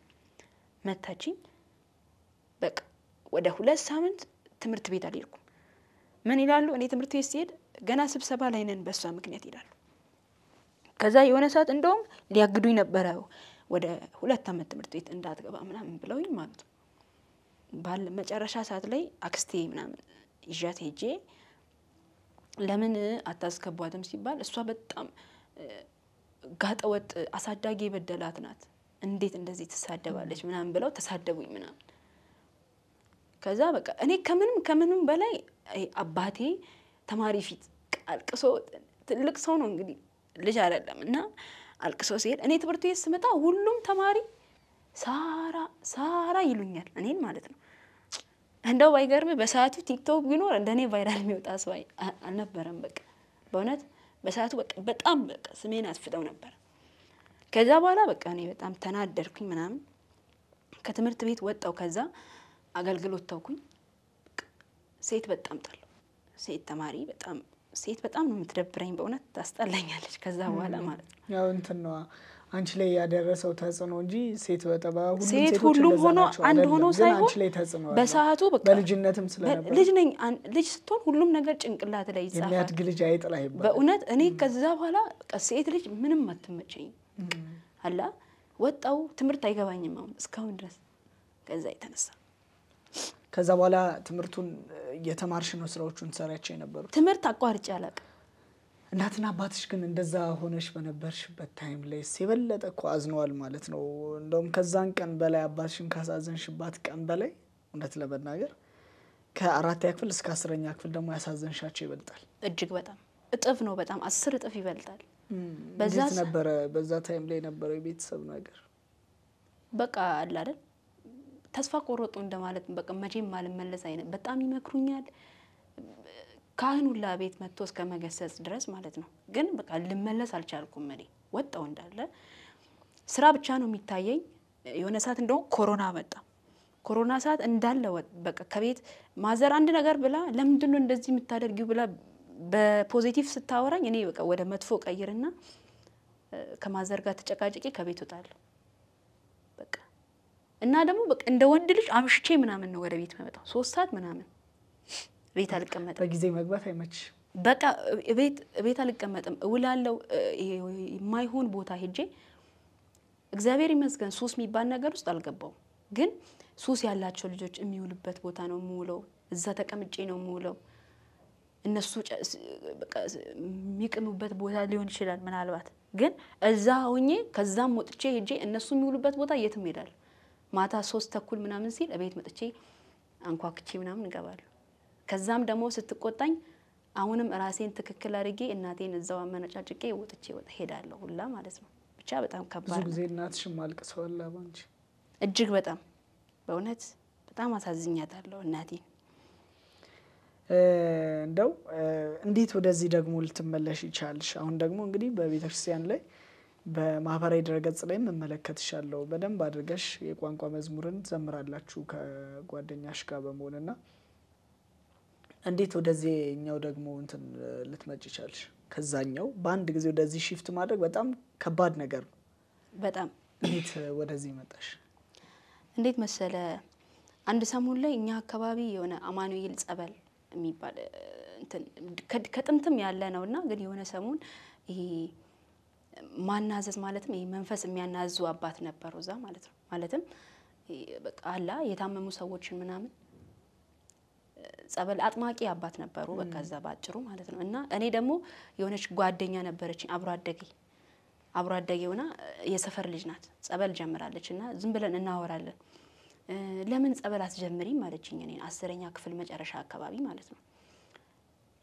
[SPEAKER 1] መታችኝ በቃ ወደ 2 ሳምንት ትምህርት ቤት አልሄድኩም ምን ይላሉ እኔ ትምህርት ቤት ሲሄድ ገና ስብሰባ ላይ ነን በሷ ምክንያት ይላሉ ከዛ የሆነ ሰዓት እንደውም ሊያግዱኝ ነበር ወደ 2 አመት ትምህርት ቤት እንዳትገባ ምናምን ብለውኝ ማለት ነው ባል መጨረሻ ሰዓት ላይ አክስቴ ምናምን ይዣት ሄጄ ለምን አታስከቧትም ሲባል እሷ በጣም ጋጠወጥ አሳዳጊ በደላት ናት እንዴት እንደዚህ ተሳደባለች ምናምን ብለው ተሳደቡኝ ምናምን ከዛ በቃ እኔ ከምንም በላይ አባቴ ተማሪ ፊት አልቅሶ ትልቅ ሰው ነው እንግዲህ ልጅ አይደለምና አልቅሶ ሲሄድ እኔ ትምህርት ቤት ስመጣ ሁሉም ተማሪ ሳራ ይሉኛል እኔን ማለት ነው እንደው ባይገርም በሰዓቱ ቲክቶክ ቢኖር እንደኔ ቫይራል የሚወጣ ሰው አልነበረም በቃ በእውነት በሰዓቱ በቃ በጣም በቃ ስሜን አስፍተው ነበር ከዛ በኋላ በቃ እኔ በጣም ተናደርኩኝ ምናምን ከትምህርት ቤት ወጣው ከዛ አገልግሎት ተውኩኝ ሴት በጣም ጠላው ሴት ተማሪ በጣም ነው የምትደብረኝ በእውነት ታስጠላኛለች ከዛ በኋላ ማለት ነው
[SPEAKER 2] ያው እንትን ነው አንቺ ላይ ያደረሰው ተጽዕኖ እንጂ ሴት በጠባ
[SPEAKER 1] ሁሉም ሆኖ አንድ ሆኖ ሳይሆን
[SPEAKER 2] አንቺ ላይ ተጽዕኖ
[SPEAKER 1] በሰዓቱ በቃ
[SPEAKER 2] በልጅነትም ስለነበር
[SPEAKER 1] ልጅ ነኝ ልጅ ስትሆን ሁሉም ነገር ጭንቅላት ላይ ይጻፋል
[SPEAKER 2] የሚያድግ ልጅ አይጥላ ይባላል
[SPEAKER 1] በእውነት እኔ ከዛ በኋላ በቃ ሴት ልጅ ምንም አትመቸኝ አላ ወጣው ትምህርት አይገባኝም አሁን እስካሁን ድረስ ከዛ የተነሳ
[SPEAKER 2] ከዛ በኋላ ትምህርቱን የተማርሽ ነው ስራዎቹን ሰራያቸው የነበሩ
[SPEAKER 1] ትምህርት አቋርጬ አላውቅም
[SPEAKER 2] እናትና አባትሽ ግን እንደዛ ሆነሽ በነበርሽበት ታይም ላይ ሲበለጠ እኮ አዝነዋል ማለት ነው እንደውም ከዛን ቀን በላይ አባትሽን ካሳዘንሽባት ቀን በላይ እውነት ለመናገር ከ4ኛ ክፍል እስከ 10ኛ ክፍል ደግሞ ያሳዘንሻቸው ይበልጣል
[SPEAKER 1] እጅግ በጣም እጥፍ ነው በጣም 10 እጥፍ ይበልጣል
[SPEAKER 2] በዛት ነበር በዛ ታይም ላይ ነበር የቤተሰብ ነገር
[SPEAKER 1] በቃ አለ አይደል ተስፋ ቆረጡ እንደማለት በቃ መቼም ማልመለስ አይነት በጣም ይመክሩኛል ካህኑላ ቤት መጥቶ እስከ መገሰጽ ድረስ ማለት ነው ግን በቃ ልመለስ አልቻልኩም እኔ ወጣው እንዳለ ስራ ብቻ ነው የሚታየኝ የሆነ ሰዓት እንደው ኮሮና ሰዓት እንዳለ በቃ ከቤት ማዘር አንድ ነገር ብላ ለምንድን ነው እንደዚህ የምታደርጊው ብላ በፖዚቲቭ ስታወራኝ እኔ በቃ ወደ መጥፎ ቀይርና ከማዘር ጋር ተጨቃጭቄ ከቤት ወጣለሁ በቃ እና ደግሞ በቃ እንደ ወንድ ልጅ አምሽቼ ምናምን ነው ወደ ቤት መጣው 3 ሰዓት ምናምን ቤት አልቀመጥም
[SPEAKER 2] በጊዜ መግባት አይመች
[SPEAKER 1] በቃ ቤት አልቀመጥም እውላለሁ የማይሆን ቦታ ሄጄ እግዚአብሔር ይመስገን ሱስ የሚባል ነገር ውስጥ አልገባው ግን ሱስ ያላቸው ልጆች የሚውሉበት ቦታ ነው የምውለው እዛ ተቀምጬ ነው የምውለው እነሱ በቃ የሚቅሙበት ቦታ ሊሆን ይችላል ምናልባት ግን እዛ ሆኜ ከዛም ወጥቼ ሄጄ እነሱ የሚውሉበት ቦታ የትም ሄዳለሁ ማታ 3:30 ምናምን ሲል እቤት መጥቼ አንኳክቼ ምናምን እንገባለሁ ከዛም ደግሞ ስትቆጣኝ አሁንም ራሴን ትክክል አድርጌ እናቴን እዛው አመነጫጭቄ ወጥቼ ሄዳለሁ ሁላ ማለት ነው ብቻ በጣም ከባድ ነው
[SPEAKER 2] ብዙ ጊዜ እናትሽም አልቅሰዋል አባንቺ
[SPEAKER 1] እጅግ በጣም በእውነት በጣም አሳዝኛታለሁ እናቴ
[SPEAKER 2] እንደው እንዴት ወደዚህ ደግሞ ልትመለሽ ይቻልሽ አሁን ደግሞ እንግዲህ በቤተክርስቲያን ላይ በማህበራዊ ድረገጽ ላይ መመለከትሻለሁ በደንብ አድርገሽ የቋንቋ መዝሙርን ዘምራላችሁ ከጓደኛሽ ጋር በመሆንና እንዴት ወደዚህኛው ደግሞ እንትን ልትመጪ ይቻልሽ ከዛኛው በአንድ ጊዜ ወደዚህ shift ማድረግ በጣም ከባድ ነገር ነው
[SPEAKER 1] በጣም
[SPEAKER 2] እንዴት ወደዚህ መጣሽ
[SPEAKER 1] እንዴት መሰለ አንድ ሰሞን ላይ እኛ አካባቢ የሆነ አማኑኤል ጸበል የሚባል እንትን ከጥንትም ያለ ነውና ግን የሆነ ሰሞን ይሄ ማናዘዝ ማለትም ይሄ መንፈስ የሚያናዙ አባት ነበሩ እዛ ማለት ነው። ማለትም በቃ አላ የታመሙ ሰዎችን ምናምን ጸበል አጥማቂ አባት ነበሩ በቃ እዛ ባጭሩ ማለት ነው። እና እኔ ደግሞ የሆነች ጓደኛ ነበረችኝ አብሮ አደጌ ሆና የሰፈር ልጅ ናት ጸበል ጀምራለችና ዝም ብለን እናወራለን። ለምን ጸበል አትጀምሪም ማለችኝ እኔን 10ኛ ክፍል መጨረሻ አካባቢ ማለት ነው።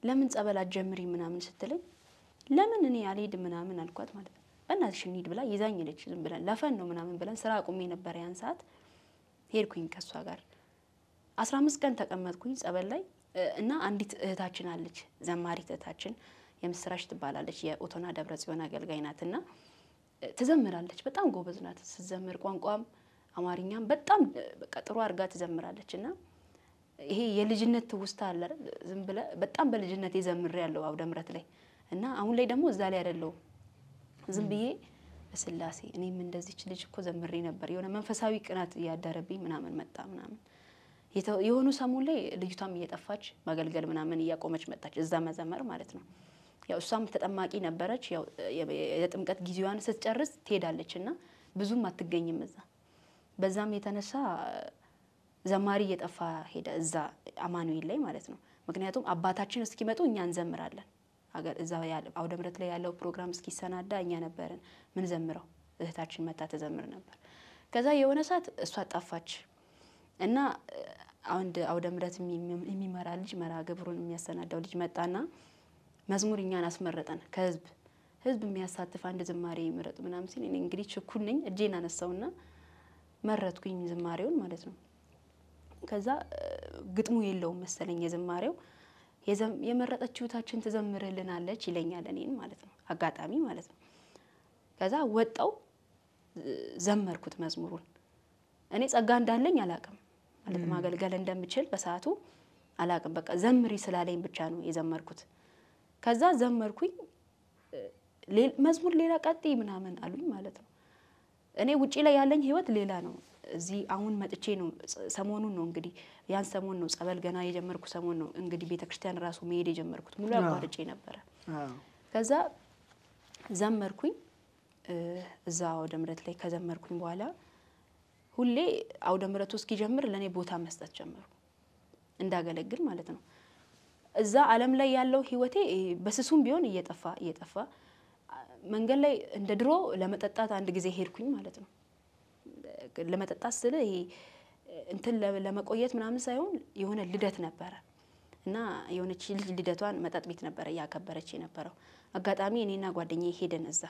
[SPEAKER 1] ለምን ጸበል አትጀምሪ ምናምን ስትለኝ ለምን እኔ አልሄድም ምናምን አልኳት ማለት ነው። እናትሽ እንሂድ ብላ ይዛኝ ሄደች። ዝም ብለን ለፈን ነው ምናምን ብለን ስራ አቁሜ ነበር ያን ሰዓት ሄድኩኝ ከሷ ጋር 15 ቀን ተቀመጥኩኝ ጸበል ላይ እና አንዲት እህታችን አለች ዘማሪት እህታችን የምስራች ትባላለች የኦቶና ደብረ ጽዮን አገልጋይ ናትና ትዘምራለች በጣም ጎበዝ ናት ስትዘምር ቋንቋም አማርኛም በጣም በቃ ጥሩ አርጋ ትዘምራለችና ይሄ የልጅነት ትውስታ አለ ዝም ብለ በጣም በልጅነት ይዘምር ያለው አውደ ምረት ላይ እና አሁን ላይ ደግሞ እዛ ላይ አይደለው ዝም ብዬ በስላሴ እኔም እንደዚች ልጅ እኮ ዘምሬ ነበር የሆነ መንፈሳዊ ቅናት ያዳረብኝ ምናምን መጣ ምናምን የሆኑ ሰሞን ላይ ልጅቷም እየጠፋች ማገልገል ምናምን እያቆመች መጣች እዛ መዘመር ማለት ነው። ያው እሷም ተጠማቂ ነበረች ያው የጥምቀት ጊዜዋን ስትጨርስ ትሄዳለችና ብዙም አትገኝም እዛ በዛም የተነሳ ዘማሪ እየጠፋ ሄደ እዛ አማኑኤል ላይ ማለት ነው። ምክንያቱም አባታችን እስኪመጡ እኛ እንዘምራለን አገር እዛ ያለው አውደ ምረት ላይ ያለው ፕሮግራም እስኪሰናዳ እኛ ነበርን ምን ዘምረው እህታችን መታ ተዘምር ነበር። ከዛ የሆነ ሰዓት እሷ ጠፋች እና አውደ ምረት የሚመራ ልጅ መራ ግብሩን የሚያሰናዳው ልጅ መጣና መዝሙር እኛን አስመረጠን ከህዝብ የሚያሳትፍ አንድ ዝማሬ ምረጥ ምናምን ሲል እኔ እንግዲህ ችኩል ነኝ እጄን አነሳውና መረጥኩኝ ዝማሬውን ማለት ነው። ከዛ ግጥሙ የለውም መሰለኝ የዝማሬው የመረጠችው ታችን ተዘምርልናለች ይለኛል እኔን ማለት ነው አጋጣሚ ማለት ነው። ከዛ ወጣው ዘመርኩት መዝሙሩን እኔ ጸጋ እንዳለኝ አላቅም ማለት ማገልገል እንደምችል በሰዓቱ አላቅም በቃ ዘምሪ ስላለኝ ብቻ ነው የዘመርኩት። ከዛ ዘመርኩኝ መዝሙር ሌላ ቀጥይ ምናምን አሉኝ ማለት ነው። እኔ ውጪ ላይ ያለኝ ህይወት ሌላ ነው እዚህ አሁን መጥቼ ነው ሰሞኑን ነው እንግዲህ ያን ሰሞን ነው ጸበል ገና የጀመርኩ ሰሞን ነው እንግዲህ ቤተክርስቲያን ራሱ መሄድ የጀመርኩት ሙሉ አቋርጬ ነበር። ከዛ ዘመርኩኝ እዛ አውደ ምረት ላይ ከዘመርኩኝ በኋላ ሁሌ አውደ ምረቱ እስኪጀምር ለኔ ቦታ መስጠት ጀመሩ እንዳገለግል ማለት ነው። እዛ ዓለም ላይ ያለው ህይወቴ በስሱም ቢሆን እየጠፋ መንገድ ላይ እንደ ድሮ ለመጠጣት አንድ ጊዜ ሄድኩኝ ማለት ነው። ለመጠጣት ስለ ይሄ እንትን ለመቆየት ምናምን ሳይሆን የሆነ ልደት ነበር እና የሆነች ልጅ ልደቷን መጠጥ ቤት ነበር ያከበረች የነበረው አጋጣሚ እኔና ጓደኛዬ ሄደን እዛ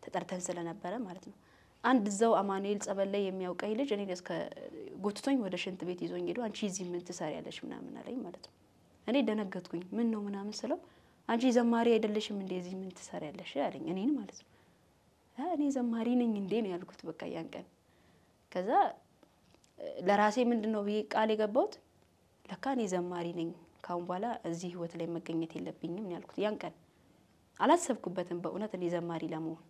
[SPEAKER 1] ተጠርተን ስለነበረ ማለት ነው። አንድ እዛው አማኑኤል ጸበል ላይ የሚያውቀኝ ልጅ እኔ እስከ ጎትቶኝ ወደ ሽንት ቤት ይዞኝ ሄዶ አንቺ እዚህ ምን ትሰሪያለሽ ምናምን አለኝ ማለት ነው። እኔ ደነገጥኩኝ ምን ነው ምናምን ስለው አንቺ ዘማሪ አይደለሽም እንዴ እዚህ ምን ትሰሪያለሽ አለኝ እኔን ማለት ነው። እኔ ዘማሪ ነኝ እንዴ ነው ያልኩት በቃ ያን ቀን። ከዛ ለራሴ ምንድነው ብዬ ቃል የገባሁት ለካ እኔ ዘማሪ ነኝ ካሁን በኋላ እዚህ ህይወት ላይ መገኘት የለብኝም ነው ያልኩት ያን ቀን። አላሰብኩበትም በእውነት እኔ ዘማሪ ለመሆን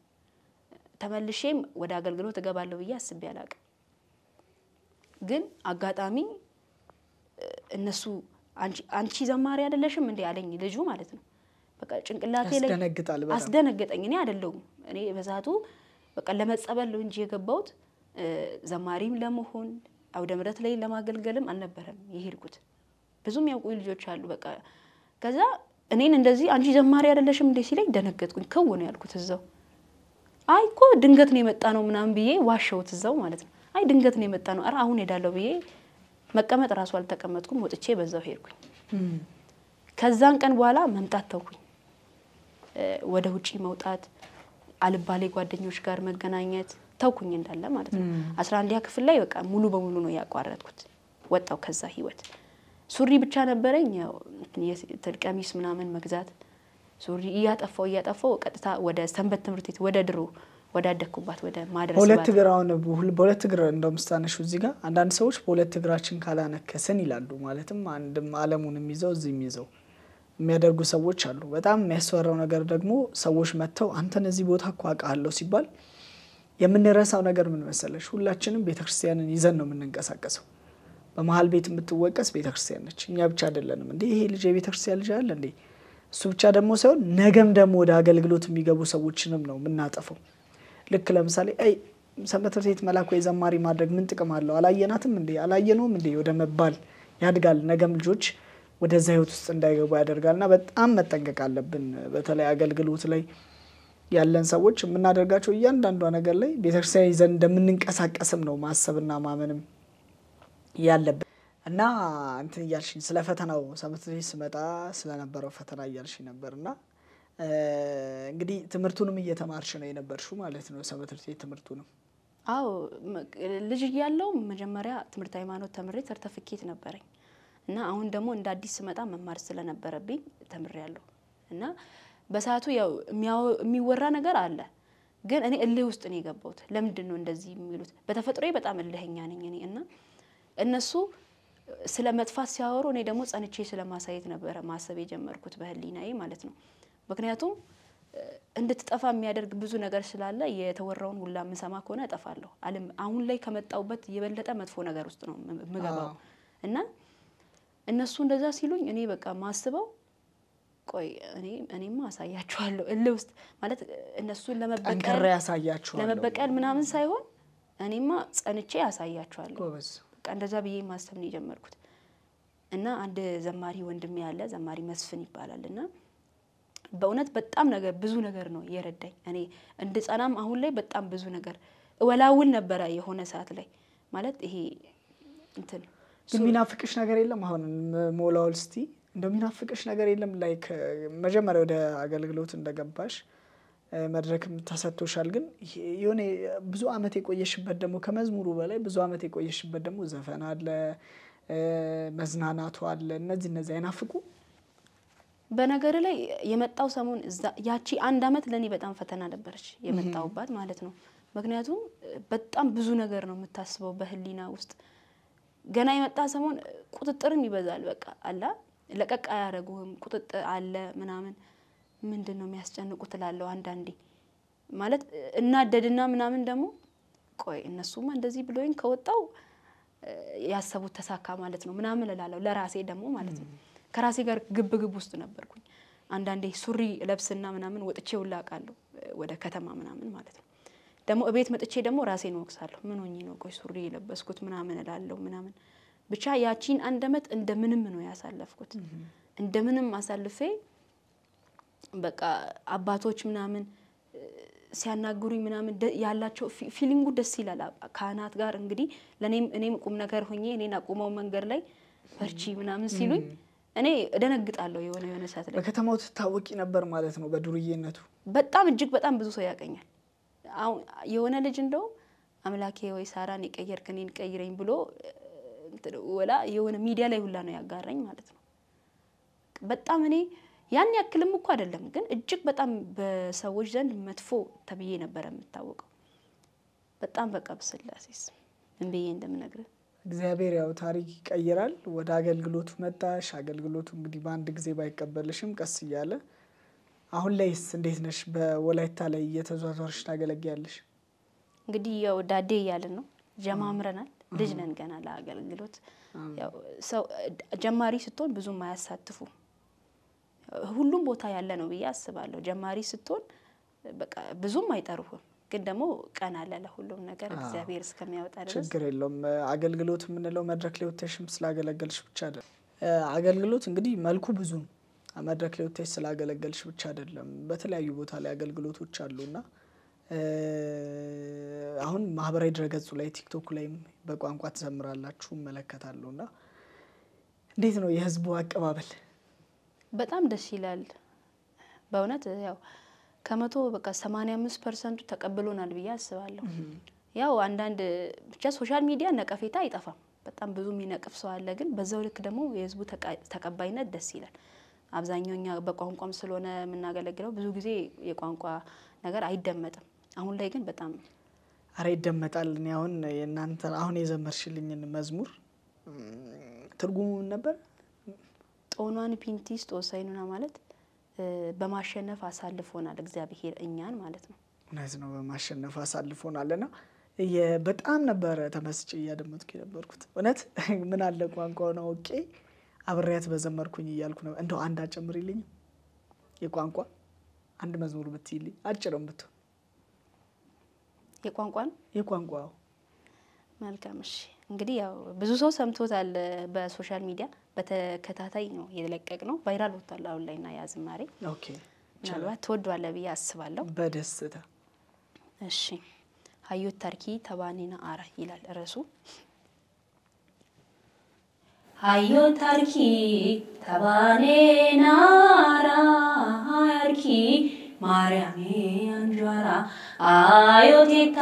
[SPEAKER 1] ተመልሼም ወደ አገልግሎት እገባለሁ ብዬ አስቤ አላቅም። ግን አጋጣሚ እነሱ አንቺ ዘማሪ አይደለሽም እንዴ አለኝ ልጁ ማለት ነው። በቃ ጭንቅላቴ ላይ አስደነገጠኝ እኔ አይደለሁም እኔ በዛቱ በቃ ለመጸበል ነው እንጂ የገባሁት ዘማሪም ለመሆን አውደ ምረት ላይ ለማገልገልም አልነበረም የሄድኩት። ብዙም ያውቁኝ ልጆች አሉ በቃ። ከዛ እኔን እንደዚህ አንቺ ዘማሪ አይደለሽም እንዴ ሲለኝ ደነገጥኩኝ ከው ነው ያልኩት እዛው። አይኮ ድንገት ነው የመጣ ነው ምናምን ብዬ ዋሸውት እዛው ማለት ነው። አይ ድንገት ነው የመጣ ነው አሁን ሄዳለሁ ብዬ መቀመጥ ራሱ አልተቀመጥኩም ወጥቼ በዛው ሄድኩኝ። ከዛን ቀን በኋላ መምጣት ተውኩኝ። ወደ ውጪ መውጣት አልባሌ ጓደኞች ጋር መገናኘት ተውኩኝ እንዳለ ማለት ነው። 11ኛ ክፍል ላይ በቃ ሙሉ በሙሉ ነው ያቋረጥኩት ወጣው ከዛ ህይወት። ሱሪ ብቻ ነበረኝ ያው የቀሚስ ምናምን መግዛት ሱሪ እያጠፋው ቀጥታ ወደ ሰንበት ትምህርት ቤት ወደ ድሮ ወደ አደኩባት ወደ ማድረስ
[SPEAKER 2] በሁለት እግር እንደምስታነሹ እዚህ ጋር አንዳንድ ሰዎች በሁለት እግራችን ካላነከሰን ይላሉ ማለትም አንድም ዓለሙንም ይዘው እዚህም ይዘው የሚያደርጉ ሰዎች አሉ። በጣም የሚያስፈራው ነገር ደግሞ ሰዎች መተው አንተን እዚህ ቦታ እኮ አውቃለሁ ሲባል የምንረሳው ነገር ምን መሰለሽ? ሁላችንም ቤተክርስቲያንን ይዘን ነው የምንንቀሳቀሰው። በመሀል ቤት የምትወቀስ ቤተክርስቲያን ነች። እኛ ብቻ አይደለንም እንዴ ይሄ ልጅ የቤተክርስቲያን ልጅ አይደል እንዴ? እሱ ብቻ ደግሞ ሳይሆን ነገም ደግሞ ወደ አገልግሎት የሚገቡ ሰዎችንም ነው የምናጠፈው። ልክ ለምሳሌ ሰንበት ትምህርት ቤት መላክ ወይ ዘማሪ ማድረግ ምን ጥቅም አለው? አላየናትም እንዴ አላየነውም እንዴ ወደ መባል ያድጋል። ነገም ልጆች ወደዛ ህይወት ውስጥ እንዳይገቡ ያደርጋልና በጣም መጠንቀቅ አለብን። በተለይ አገልግሎት ላይ ያለን ሰዎች የምናደርጋቸው እያንዳንዷ ነገር ላይ ቤተክርስቲያን ይዘን እንደምንንቀሳቀስም ነው ማሰብና ማመንም ያለብን። እና እንትን እያልሽኝ ስለ ፈተናው ሰንበት ትምህርት ቤት ስመጣ ስለነበረው ፈተና እያልሽኝ ነበርና እንግዲህ ትምህርቱንም እየተማርሽ ነው የነበርሽው ማለት ነው ሰንበት ትምህርት ቤት ትምህርቱንም?
[SPEAKER 1] አዎ ልጅ እያለሁ መጀመሪያ ትምህርት ሃይማኖት ተምሬ ሰርተፊኬት ነበረኝ እና አሁን ደግሞ እንደ አዲስ ስመጣ መማር ስለነበረብኝ ተምሬያለሁ። እና በሰዓቱ ያው የሚወራ ነገር አለ፣ ግን እኔ እልህ ውስጥ ነው የገባሁት። ለምንድን ነው እንደዚህ የሚሉት? በተፈጥሮዬ በጣም እልህኛ ነኝ እኔ እና እነሱ ስለ መጥፋት ሲያወሩ እኔ ደግሞ ጸንቼ ስለማሳየት ነበረ ማሰብ የጀመርኩት በህሊናዬ ማለት ነው። ምክንያቱም እንድትጠፋ የሚያደርግ ብዙ ነገር ስላለ የተወራውን ሁላ ምሰማ ከሆነ እጠፋለሁ። አሁን ላይ ከመጣውበት የበለጠ መጥፎ ነገር ውስጥ ነው ምገባው። እና እነሱ እንደዛ ሲሉኝ እኔ በቃ ማስበው ቆይ እኔማ አሳያቸዋለሁ እልህ ውስጥ ማለት እነሱን ለመበቀል ምናምን ሳይሆን እኔማ ጸንቼ አሳያቸዋለሁ። በቃ እንደዛ ብዬ ማሰብ ነው የጀመርኩት። እና አንድ ዘማሪ ወንድሜ ያለ ዘማሪ መስፍን ይባላልና በእውነት በጣም ብዙ ነገር ነው የረዳኝ። እኔ እንድጸናም አሁን ላይ በጣም ብዙ ነገር እወላውል ነበረ የሆነ ሰዓት ላይ ማለት ይሄ እንትን
[SPEAKER 2] የሚናፍቅሽ ነገር የለም? አሁን ሞላውል እስቲ እንደሚናፍቅሽ ነገር የለም? ላይክ መጀመሪያ ወደ አገልግሎት እንደገባሽ መድረክም ተሰጥቶሻል፣ ግን የሆነ ብዙ አመት የቆየሽበት ደግሞ ከመዝሙሩ በላይ ብዙ አመት የቆየሽበት ደግሞ ዘፈን አለ፣ መዝናናቱ አለ። እነዚህ አይናፍቁ?
[SPEAKER 1] በነገር ላይ የመጣው ሰሞን ያቺ አንድ አመት ለኔ በጣም ፈተና ነበርሽ የመጣውባት ማለት ነው። ምክንያቱም በጣም ብዙ ነገር ነው የምታስበው በህሊና ውስጥ። ገና የመጣ ሰሞን ቁጥጥርም ይበዛል። በቃ አላ ለቀቅ አያረጉም፣ ቁጥጥር አለ ምናምን። ምንድነው የሚያስጨንቁት እላለሁ አንዳንዴ ማለት እናደድና ምናምን ደግሞ ቆይ እነሱማ እንደዚህ ብሎኝ ከወጣው ያሰቡት ተሳካ ማለት ነው ምናምን እላለሁ ለራሴ ደግሞ ማለት ነው። ከራሴ ጋር ግብ ውስጥ ነበርኩኝ። አንዳንዴ ሱሪ ለብስና ምናምን ወጥቼ ውላቃለሁ ወደ ከተማ ምናምን ማለት ነው። ደግሞ እቤት መጥቼ ደግሞ ራሴን ወቅሳለሁ። ምን ሆኜ ነው ቆይ ሱሪ የለበስኩት ምናምን እላለሁ ምናምን። ብቻ ያቺን አንድ አመት እንደምንም ነው ያሳለፍኩት። እንደምንም አሳልፌ በቃ አባቶች ምናምን ሲያናግሩኝ ምናምን ያላቸው ፊሊንጉ ደስ ይላል። ካህናት ጋር እንግዲህ እኔም ቁም ነገር ሆኜ እኔን አቁመው መንገር ላይ በርቺ ምናምን ሲሉኝ እኔ እደነግጣለሁ። የሆነ ሰዓት ላይ
[SPEAKER 2] በከተማው ትታወቂ ነበር ማለት ነው በዱርዬነቱ?
[SPEAKER 1] በጣም እጅግ በጣም ብዙ ሰው ያቀኛል። አሁን የሆነ ልጅ እንደው አምላኬ ወይ ሳራን የቀየርክ እኔን ቀይረኝ ብሎ ወላ የሆነ ሚዲያ ላይ ሁላ ነው ያጋራኝ ማለት ነው። በጣም እኔ ያን ያክልም እኮ አይደለም፣ ግን እጅግ በጣም በሰዎች ዘንድ መጥፎ ተብዬ ነበር የምታወቀው። በጣም በቃ በስላሴስ ምን ብዬ እንደምነግርህ።
[SPEAKER 2] እግዚአብሔር ያው ታሪክ ይቀይራል። ወደ አገልግሎቱ መጣሽ። አገልግሎቱ እንግዲህ በአንድ ጊዜ ባይቀበልሽም ቀስ እያለ አሁን ላይስ እንዴት ነሽ? በወላይታ ላይ እየተዟዟርሽ ታገለግያለሽ?
[SPEAKER 1] እንግዲህ ያው ዳዴ እያልን ነው ጀማምረናል። ልጅ ነን ገና ለአገልግሎት። ያው ሰው ጀማሪ ስትሆን ብዙም አያሳትፉ ሁሉም ቦታ ያለ ነው ብዬ አስባለሁ። ጀማሪ ስትሆን በቃ ብዙም አይጠሩህም፣ ግን ደግሞ ቀን አለ ለሁሉም ነገር እግዚአብሔር እስከሚያወጣ ድረስ።
[SPEAKER 2] ችግር የለውም። አገልግሎት የምንለው መድረክ ላይ ወጥተሽም ስላገለገልሽ ብቻ አይደለም። አገልግሎት እንግዲህ መልኩ ብዙ ነው። መድረክ ላይ ወጥተሽ ስላገለገልሽ ብቻ አይደለም። በተለያዩ ቦታ ላይ አገልግሎቶች አሉና አሁን ማህበራዊ ድረገጹ ላይ ቲክቶክ ላይም በቋንቋ ተዘምራላችሁ መለከታለሁና እንዴት ነው የህዝቡ አቀባበል?
[SPEAKER 1] በጣም ደስ ይላል በእውነት። ያው ከመቶ በቃ 85% ተቀብሎናል ብዬ አስባለሁ። ያው አንዳንድ ብቻ ሶሻል ሚዲያ ነቀፌታ አይጠፋም። በጣም ብዙ የሚነቅፍ ሰው አለ፣ ግን በዛው ልክ ደግሞ የህዝቡ ተቀባይነት ደስ ይላል። አብዛኛውኛ በቋንቋም ስለሆነ የምናገለግለው ብዙ ጊዜ የቋንቋ ነገር አይደመጥም። አሁን ላይ ግን በጣም
[SPEAKER 2] ይደመጣል። እኔ አሁን የዘመርሽልኝን መዝሙር ትርጉሙ ምን ነበር?
[SPEAKER 1] ጦኗን ፒንቲስ ጦሳይኑና ማለት በማሸነፍ አሳልፎናል እግዚአብሔር እኛን ማለት ነው።
[SPEAKER 2] እውነት ነው በማሸነፍ አሳልፎናልና በጣም ነበር ተመስጬ እያደመጥኩ የነበርኩት እውነት ምን አለ ቋንቋውን አውቄ አብሬያት በዘመርኩኝ እያልኩ ነው እንደው አንድ አጨምሪልኝ የቋንቋ አንድ መዝሙር ብትይልኝ አጭርም ብትሆን የቋንቋው መልካም
[SPEAKER 1] እሺ እንግዲህ ያው ብዙ ሰው ሰምቶታል በሶሻል ሚዲያ በተከታታይ ነው የለቀቅነው ቫይራል ወጥቷል አሁን ላይና ያ ዝማሬ
[SPEAKER 2] ኦኬ
[SPEAKER 1] ምናልባት ትወዷለህ ብዬ አስባለሁ
[SPEAKER 2] በደስታ
[SPEAKER 1] እሺ ሀዮት ታርኪ ተባኔና አራ ይላል ርዕሱ
[SPEAKER 3] ሀዮት ታርኪ ተባኔና አራ ሀያርኪ ማርያሜ አንጇራ አዮቴታ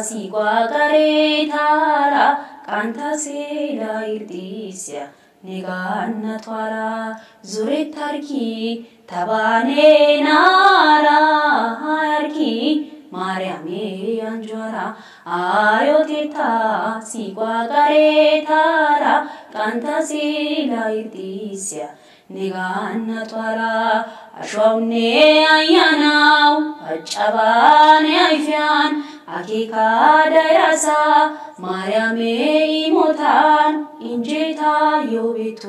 [SPEAKER 3] ሲቋቀሬታራ ቃንታሴላ ይርዲስያ ኔጋነቷራ ዙሬት ታርኪ ተባኔናራ ሀያርኪ ማርያሜ አንጇራ አዮቴታ ሲቋቀሬታራ ቃንታሴላ ይርዲስያ ኔጋነቷራ አሾኔ አያናው አጫባኔ አይፊያን አኬካ ዳያሳ ማርያሜ ይሞታን እንጄታ ዮቤቶ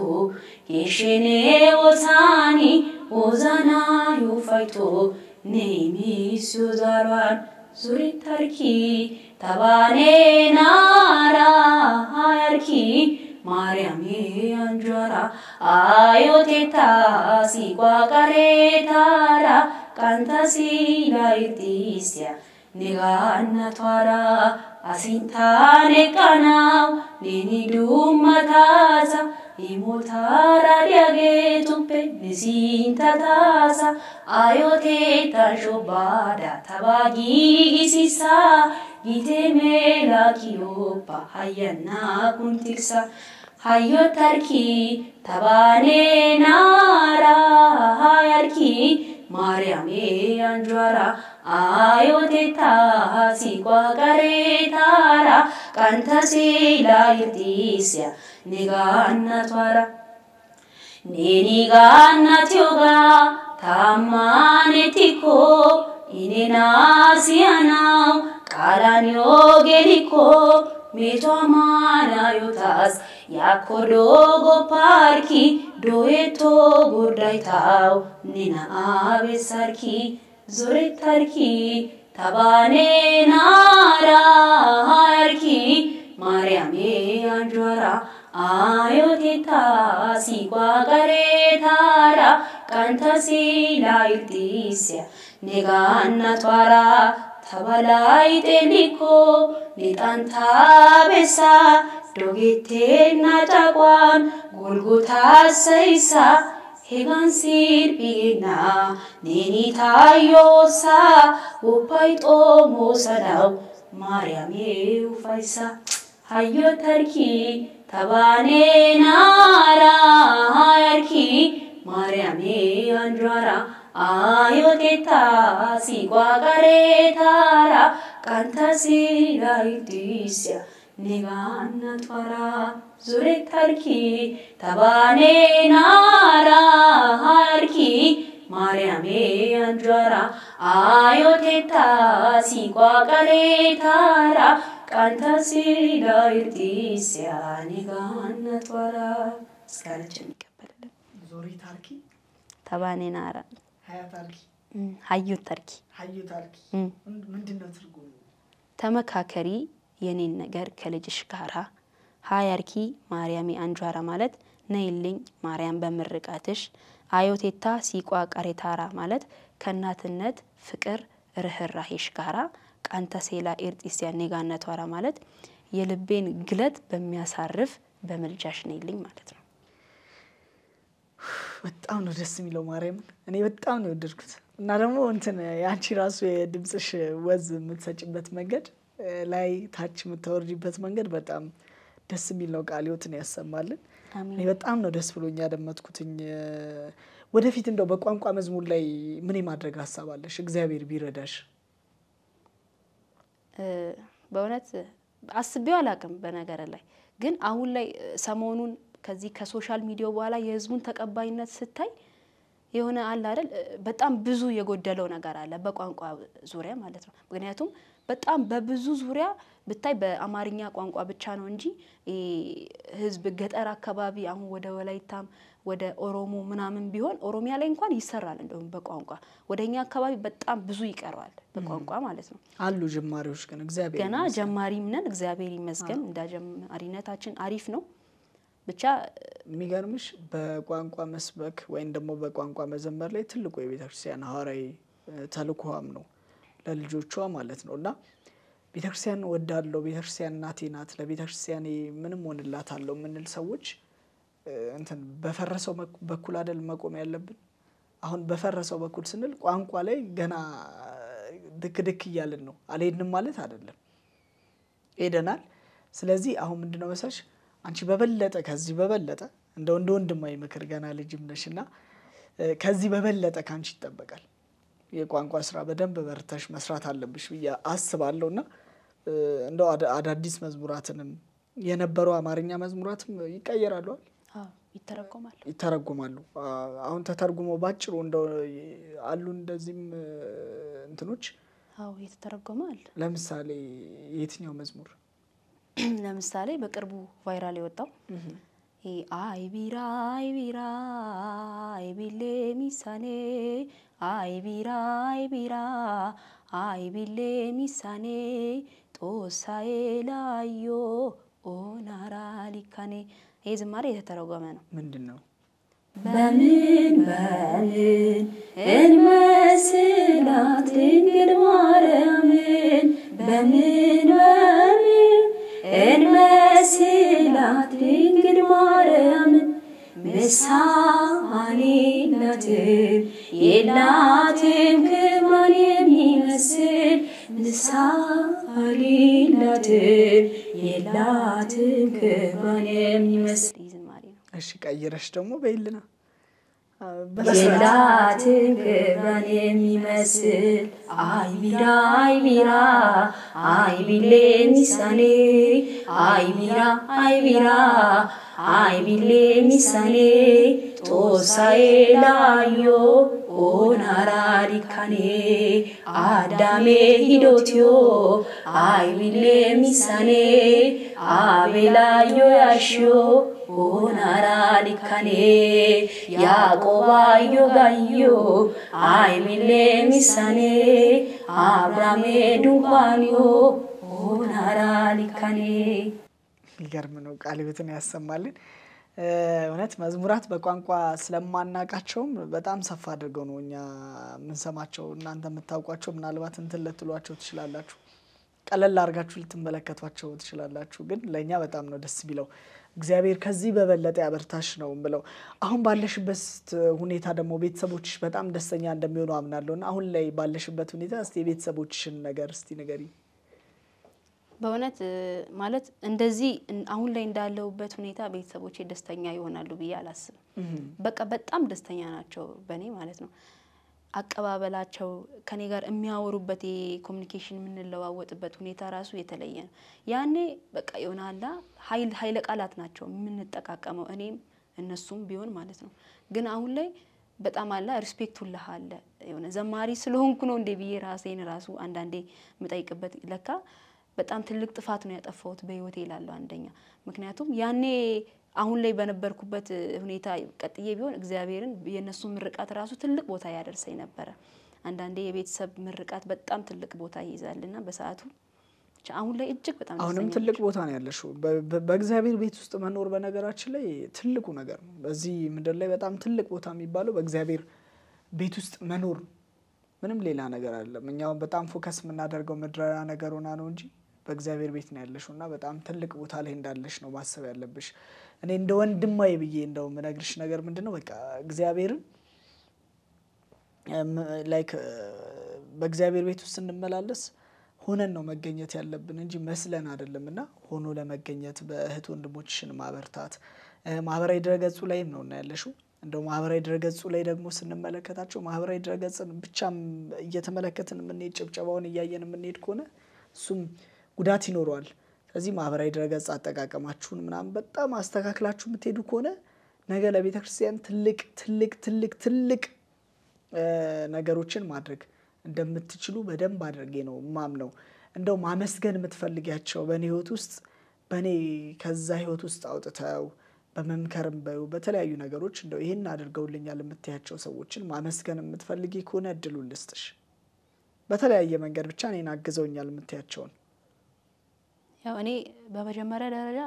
[SPEAKER 3] የሽኔ ወሳኒ ወዛና ዩፋይቶ ኔሚስ ዮዛሯን ዙሪት ታርኪ ተባኔናራ ሀያርኪ ማርያሜ አንጇራ አዮቴታ ሲቋቀሬታራ ቃንታሲላ ይርዲስያ ኔጋነቷራ አሲንታኔ ቃናው ኔኒ ዱመታሳ ይሞታራ ዲያጌቱፔ ንሲንታታሳ አዮቴታን ሾባዳ ተባጊሲሳ ጊቴሜላ ኪዮፓ ሀያና ኩንቲክሳ ሀዮት ታርኪ ተባኔናራ ሀያርኪ ማርያሜ አንጇራ አዮቴታ ሲቋቀሬታራ ቃንታሴላ ይርዲስያ ኔጋነቷራ ኔኒጋነትዮጋ ታማኔቲኮ ኢኔናሲያናው ቃላንዮ ጌሊኮ ሜቷ ማናዮታስ ያኮዶጎ ፓርኪ ዶኤቶ ጉርዳይታው ኒና አቤሳርኪ ዙሬት ታርኪ ተባኔናራ ሀያርኪ ማርያሜ አንጇራ አዮቴታ ሲቋቀሬታራ ቃንታሲላ ይርዲስያ ኔጋነቷራ ተባላይ ጤሊኮ ሊጣንታ ቤሳ ዶጌቴና ጫቋን ጎልጎታ ሰይሳ ሄጋንሲር ቢጌና ኔኒታዮሳ ውፓይጦ ሞሰዳው ማርያሜ ውፋይሳ ሀዮት ታርኪ ተባኔናራ ሀያርኪ ማርያሜ አንጇራ አዮቴታ ሲቋቀሬታራ ቃንታሲላ ይርዲስያ ኔጋነቷራ ዙሬት ታርኪ ተባኔናራ ሀያርኪ ማርያሜ አንጇራ አዮቴታ ሲቋቀሬታራ ቃንታሲላ ይርዲስያ ኔጋነቷራ ስካለችን ይቀበላል
[SPEAKER 2] ዙሬት ታርኪ
[SPEAKER 1] ተባኔናራ
[SPEAKER 2] ሀዮት
[SPEAKER 1] ታርኪ
[SPEAKER 2] ምንድነው ትርጉሙ
[SPEAKER 1] ተመካከሪ የኔን ነገር ከልጅሽ ጋራ ሀያርኪ ማርያሜ አንጇራ ማለት ነይልኝ ማርያም በመርቃትሽ አዮቴታ ሲቋቀሬታራ ማለት ከናትነት ፍቅር ርህራሄሽ ጋራ ቃንታሴላ ይርዲስያ ኔጋነቷራ ማለት የልቤን ግለት በሚያሳርፍ በመልጃሽ ነይልኝ ማለት ነው
[SPEAKER 2] በጣም ነው ደስ የሚለው ማርያም እኔ በጣም ነው ወደድኩት እና ደግሞ እንትን ያንቺ ራሱ የድምጽሽ ወዝ የምትሰጭበት መንገድ ላይ ታች የምታወርጂበት መንገድ በጣም ደስ የሚል ነው ቃልዮትን ያሰማልን እኔ በጣም ነው ደስ ብሎኛ ያደመጥኩትኝ ወደፊት እንደው በቋንቋ መዝሙር ላይ ምን ማድረግ ሐሳባለሽ እግዚአብሔር ቢረዳሽ
[SPEAKER 1] በእውነት አስቤው አላቅም በነገር ላይ ግን አሁን ላይ ሰሞኑን ከዚህ ከሶሻል ሚዲያው በኋላ የህዝቡን ተቀባይነት ስታይ የሆነ አለ አይደል በጣም ብዙ የጎደለው ነገር አለ በቋንቋ ዙሪያ ማለት ነው ምክንያቱም በጣም በብዙ ዙሪያ ብታይ በአማርኛ ቋንቋ ብቻ ነው እንጂ ህዝብ ገጠር አካባቢ አሁን ወደ ወላይታም ወደ ኦሮሞ ምናምን ቢሆን ኦሮሚያ ላይ እንኳን ይሰራል እንደውም በቋንቋ ወደኛ አካባቢ በጣም ብዙ ይቀርዋል በቋንቋ ማለት ነው
[SPEAKER 2] አሉ ጀማሪዎች ግን እግዚአብሔር
[SPEAKER 1] ገና ጀማሪም ነን እግዚአብሔር ይመስገን እንዳጀማሪነታችን አሪፍ ነው ብቻ
[SPEAKER 2] የሚገርምሽ በቋንቋ መስበክ ወይም ደግሞ በቋንቋ መዘመር ላይ ትልቁ የቤተክርስቲያን ሐዋርያዊ ተልእኮም ነው ለልጆቿ ማለት ነውና ቤተክርስቲያን ወዳለው ቤተክርስቲያን እናቴ ናት ለቤተክርስቲያኔ ምንም ሆንላታለሁ ምንል ሰዎች እንትን በፈረሰው በኩል አይደል መቆም ያለብን አሁን በፈረሰው በኩል ስንል ቋንቋ ላይ ገና ድክ ይያልን ነው አልሄድንም ማለት አይደለም ሄደናል ስለዚህ አሁን ምንድነው መሰለሽ አንቺ በበለጠ ከዚህ በበለጠ እንደ ወንድማይ ምክር ገና ልጅም ነሽና ከዚህ በበለጠ ካንቺ ይተበቃል የቋንቋ ስራ በደንብ በርተሽ መስራት አለብሽ ብዬ አስባለሁና እንደው አዳዲስ መዝሙራትንም የነበረው አማርኛ መዝሙራትም ይቀየራሉ ይተረጎማሉ አሁን ተተርጉሞ ባጭሩ እንደው አሉ እንደዚህም እንትኖች
[SPEAKER 1] የተተረጎማል
[SPEAKER 2] ለምሳሌ የትኛው መዝሙር
[SPEAKER 1] ለምሳሌ በቅርቡ ቫይራል የወጣው አይቢራ አይቢሌ ሚሳኔ አይቢራ አይቢሌ ሚሳኔ ጦሳዬ ላዮ ኦናራ ሊካኔ ይሄ ዝማሬ የተተረጎመ ነው
[SPEAKER 2] ምንድነው
[SPEAKER 3] በምን እንመስላት ድንግል ማርያምን በምን እንመስላት ድንግል ማርያምን ምሳሌ የላትም ክብሯን የሚመስል ምሳሌ የላትም ክብሯን የሚመስል
[SPEAKER 2] እሺ ቀይረሽ ደግሞ በይልና
[SPEAKER 3] የላትም ክብሯን የሚመስል አይቢራ አይቢሌ ሚሳኔ አይቢራ አይቢሌ ሚሳኔ ጦሳዬ ላዮ ኦናራ ሊካኔ አዳሜ ሂዶትዮ አይቢሌ ሚሳኔ አቤላዮ ያሽዮ ኦናራ ሊካኔ ያቆባዮ ጋዮ አይቢሌ ሚሳኔ አብራሜ ዱንኳንዮ ኦናራ ሊካኔ
[SPEAKER 2] ይገርም ነው ቃልቤትን ያሰማልን እውነት መዝሙራት በቋንቋ ስለማናቃቸውም በጣም ሰፋ አድርገው ነውኛ ምን ሰማቸው እናንተ መታውቋቸው ምናልባት እንትን ለትሏቸው ትችላላችሁ ቀለል አርጋችሁ ልትመለከቷቸው ትችላላችሁ ግን ለኛ በጣም ነው ደስ ቢለው እግዚአብሔር ከዚህ በበለጠ ያበርታሽ ነው ብለው አሁን ባለሽበት ሁኔታ ደግሞ ቤተሰቦችሽ በጣም ደስተኛ እንደሚሆኑ አምናለሁና አሁን ላይ ባለሽበት ሁኔታ እስቲ ቤተሰቦችሽን ነገር እስቲ ንገሪ
[SPEAKER 1] በእውነት ማለት እንደዚህ አሁን ላይ እንዳለውበት ሁኔታ ቤተሰቦቼ ደስተኛ ይሆናሉ ብዬ አላስብም በቃ በጣም ደስተኛ ናቸው በኔ ማለት ነው አቀባበላቸው ከኔ ጋር የሚያወሩበት የኮሙኒኬሽን ምንለዋወጥበት ሁኔታ ራሱ የተለየ ነው ያኔ በቃ ይሆናላ ኃይለ ቃላት ናቸው ምንጠቃቀመው እኔም እነሱም ቢሆን ማለት ነው ግን አሁን ላይ በጣም አላ ሪስፔክት ሁላ አለ የሆነ ዘማሪ ስለሆንኩ ነው እንደ ብዬ ራሴን ራሱ አንዳንዴ መጠይቅበት ለካ በጣም ትልቅ ጥፋት ነው ያጠፋሁት በህይወቴ ይላል አንደኛ ምክንያቱም ያኔ አሁን ላይ በነበርኩበት ሁኔታ ቀጥዬ ቢሆን እግዚአብሔርን የነሱ ምርቃት ራሱ ትልቅ ቦታ ያደርሰኝ ነበር አንዳንዴ የቤተሰብ ምርቃት በጣም ትልቅ ቦታ ይይዛልና በሰዓቱ አሁን ላይ እጅግ በጣም
[SPEAKER 2] አሁንም ትልቅ ቦታ ነው ያለሽው በእግዚአብሔር ቤት ውስጥ መኖር በነገራችን ላይ ትልቁ ነገር ነው በዚህ ምድር ላይ በጣም ትልቅ ቦታ የሚባለው በእግዚአብሔር ቤት ውስጥ መኖር ምንም ሌላ ነገር አይደለም እኛው በጣም ፎከስ ምናደርገው ምድራዊ ነገር ሆና ነው እንጂ በእግዚአብሔር ቤት ነው ያለሽውና በጣም ትልቅ ቦታ ላይ እንዳለሽ ነው ማሰብ ያለብሽ እኔ እንደ ወንድማይ ብዬ እንደው ምነግርሽ ነገር ምንድነው በቃ እግዚአብሔርን ላይክ በእግዚአብሔር ቤት ውስጥ እንመላለስ ሆነን ነው መገኘት ያለብን እንጂ መስለን አይደለምና ሆኖ ለመገኘት በእህት ወንድሞችሽን ማበርታት ማህበራዊ ድረገጹ ላይ ነው ያለሽው እንደው ማህበራዊ ድረገጹ ላይ ደግሞ ስንመለከታቸው ማህበራዊ ድረገጽን ብቻም እየተመለከትን ምን ጭብጨባውን እያየን ምን ሄድ ከሆነ እሱም ጉዳት ይኖረዋል ስለዚህ ማህበራዊ ድረገጽ አጠቃቀማችሁን ምናምን በጣም አስተካክላችሁ ምትሄዱ ከሆነ ነገ ለቤተክርስቲያን ትልቅ ነገሮችን ማድረግ እንደምትችሉ በደንብ አድርጌ ነው ማምነው። እንደው ማመስገን የምትፈልጊያቸው በኔ ህይወት ውስጥ በኔ ከዛ ህይወት ውስጥ አውጥተው በመምከርም በተለያዩ ነገሮች እንደው ይሄን አድርገውልኛል የምትያቸው ሰዎችን ማመስገን የምትፈልጊ ከሆነ እድሉን ልስጥሽ። በተለያየ መንገድ ብቻ እኔን አግዘውኛል የምትያቸውን።
[SPEAKER 1] ያው እኔ በመጀመሪያ ደረጃ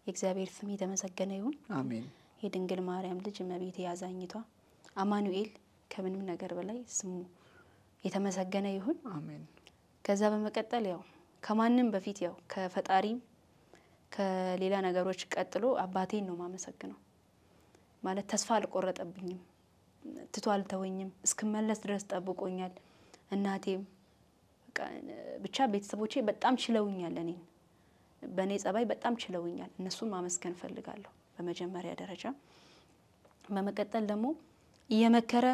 [SPEAKER 1] የእግዚአብሔር ስም የተመሰገነ ይሁን።
[SPEAKER 2] አሜን።
[SPEAKER 1] የድንግል ማርያም ልጅ እመቤቴ ያዛኝቷ አማኑኤል ከምንም ነገር በላይ ስሙ የተመሰገነ ይሁን።
[SPEAKER 2] አሜን።
[SPEAKER 1] ከዛ በመቀጠል ያው ከማንም በፊት ያው ከፈጣሪም ከሌላ ነገሮች ቀጥሎ አባቴን ነው ማመሰግነው። ማለት ተስፋ አልቆረጠብኝም፣ ትቶ አልተወኝም፣ እስክመለስ ድረስ ጠብቆኛል። እናቴም ብቻ ቤተሰቦቼ በጣም ችለውኛል። እኔን በኔ ጸባይ በጣም ችለውኛል። እነሱን ማመስገን ፈልጋለሁ በመጀመሪያ ደረጃ። በመቀጠል ደግሞ እየመከረ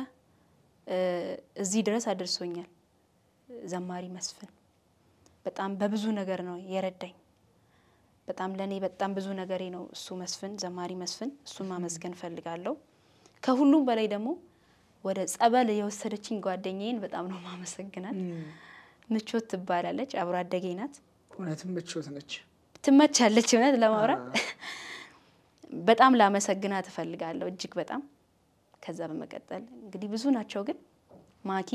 [SPEAKER 1] እዚህ ድረስ አድርሶኛል ዘማሪ መስፍን በጣም በብዙ ነገር ነው የረዳኝ። በጣም ለኔ በጣም ብዙ ነገሬ ነው እሱ መስፍን ዘማሪ መስፍን፣ እሱን ማመስገን ፈልጋለሁ። ከሁሉም በላይ ደግሞ ወደ ጸበል የወሰደችኝ ጓደኛዬን በጣም ነው ማመሰግናት። ምቾት ትባላለች፣ አብሮ አደጌ ናት።
[SPEAKER 2] እውነትም ምቾት ነች፣
[SPEAKER 1] ትመቻለች እውነት ለማውራት በጣም ላመሰግናት እፈልጋለሁ እጅግ በጣም። ከዛ በመቀጠል እንግዲህ ብዙ ናቸው፣ ግን ማኪ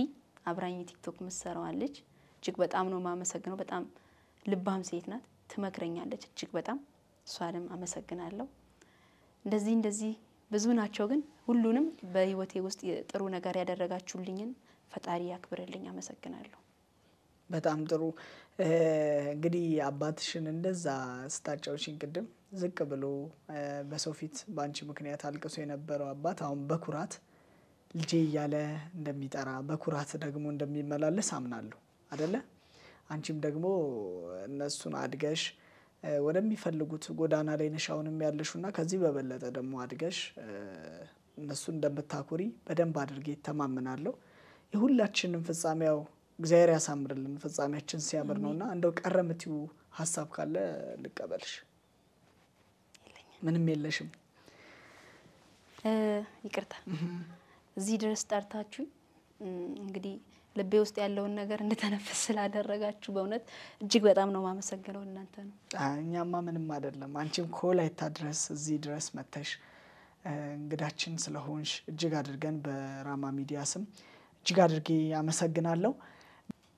[SPEAKER 1] አብራኝ ቲክቶክ መስራዋለች፣ እጅግ በጣም ነው ማመሰግነው። በጣም ልባም ሴት ናት፣ ትመክረኛለች እጅግ በጣም፣ እሷንም አመሰግናለሁ። እንደዚህ ብዙ ናቸው፣ ግን ሁሉንም በህይወቴ ውስጥ ጥሩ ነገር ያደረጋችሁልኝን ፈጣሪ ያክብርልኝ፣ አመሰግናለሁ።
[SPEAKER 2] በጣም ጥሩ። እንግዲህ አባትሽን እንደዛ ስታጫውሽኝ ቅድም ዝቅ ብሎ በሰው ፊት ባንቺ ምክንያት አልቅሶ የነበረው አባት አሁን በኩራት ልጄ እያለ እንደሚጠራ በኩራት ደግሞ እንደሚመላለስ አምናለሁ አይደለ? አንቺም ደግሞ እነሱን አድገሽ ወደሚፈልጉት ጎዳና ላይ ነሽ አሁንም ያለሽውና ከዚህ በበለጠ ደግሞ አድገሽ እነሱን እንደምታኩሪ በደንብ አድርጌ ተማመናለሁ። የሁላችንም ፍጻሜው እግዚአብሔር ያሳምርልን፣ ፍጻሜያችን ሲያምር ነውና እንደው ቀረምቲው ሐሳብ ካለ ልቀበልሽ። ምንም የለሽም?
[SPEAKER 1] ይቅርታ እዚህ ድረስ ጠርታችሁ እንግዲህ ልቤ ውስጥ ያለውን ነገር እንድተነፍስ ስላደረጋችሁ በእውነት እጅግ በጣም ነው ማመሰግነው እናንተ ነው።
[SPEAKER 2] እኛማ ምንም አይደለም። አንቺም ከወላይታ ድረስ እዚህ ድረስ መተሽ እንግዳችን ስለሆንሽ እጅግ አድርገን በራማ ሚዲያ ስም እጅግ አድርጌ አመሰግናለሁ።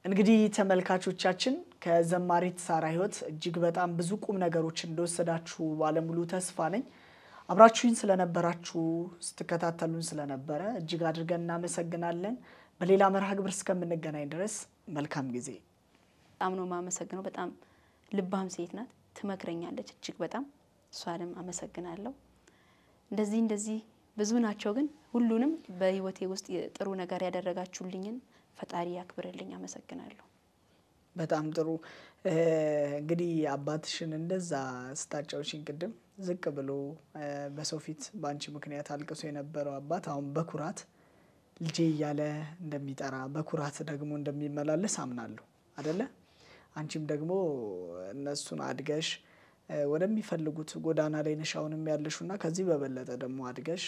[SPEAKER 2] እንግዲህ ተመልካቾቻችን ከዘማሪት ሳራ ህይወት እጅግ በጣም ብዙ ቁም ነገሮች እንደወሰዳችሁ ባለሙሉ ተስፋ ነኝ። አብራችሁኝ ስለነበራችሁ ስትከታተሉን ስለነበረ እጅግ አድርገን እናመሰግናለን። በሌላ መርሃ ግብር እስከምንገናኝ ድረስ መልካም ጊዜ።
[SPEAKER 1] በጣም ነው ማመሰግነው። በጣም ልባም ሴት ናት፣ ትመክረኛለች እጅግ በጣም፣ እሷንም አመሰግናለሁ። እንደዚህ ብዙ ናቸው፣ ግን ሁሉንም በህይወቴ ውስጥ ጥሩ ነገር ያደረጋችሁልኝን ፈጣሪ ያክብርልኝ፣ አመሰግናለሁ።
[SPEAKER 2] በጣም ጥሩ። እንግዲህ አባትሽን እንደዛ ስታጫውሽኝ ቅድም ዝቅ ብሎ በሰው ፊት ባንቺ ምክንያት አልቅሶ የነበረው አባት አሁን በኩራት ልጄ እያለ እንደሚጠራ በኩራት ደግሞ እንደሚመላለስ አምናለሁ አይደለ? አንቺም ደግሞ እነሱን አድገሽ ወደሚፈልጉት ጎዳና ላይ ነሽ አሁንም ያለሽውና ከዚህ በበለጠ ደግሞ አድገሽ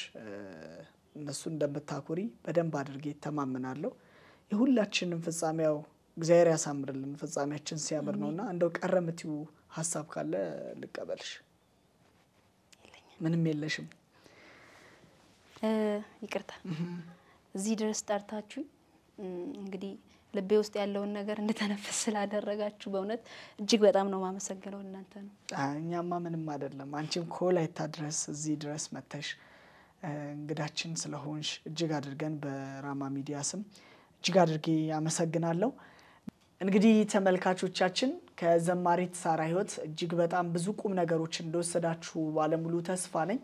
[SPEAKER 2] እነሱን እንደምታኩሪ በደንብ አድርጌ ተማመናለሁ። የሁላችንም ፍጻሜው እግዚአብሔር ያሳምርልን፣ ፍጻሜያችን ሲያምር ነውና እንደው ቀረምቲው ሐሳብ ካለ ልቀበልሽ። ምንም የለሽም?
[SPEAKER 1] ይቅርታ እዚህ ድረስ ጠርታችሁ እንግዲህ ልቤ ውስጥ ያለውን ነገር እንድተነፍስ ስላደረጋችሁ በእውነት እጅግ በጣም ነው ማመሰግነው እናንተ ነው።
[SPEAKER 2] እኛማ ምንም አይደለም። አንቺም ከወላይታ ድረስ እዚህ ድረስ መተሽ እንግዳችን ስለሆንሽ እጅግ አድርገን በራማ ሚዲያ ስም እጅግ አድርጌ አመሰግናለሁ። እንግዲህ ተመልካቾቻችን ከዘማሪት ሳራ ህይወት እጅግ በጣም ብዙ ቁም ነገሮች እንደወሰዳችሁ ባለሙሉ ተስፋ ነኝ።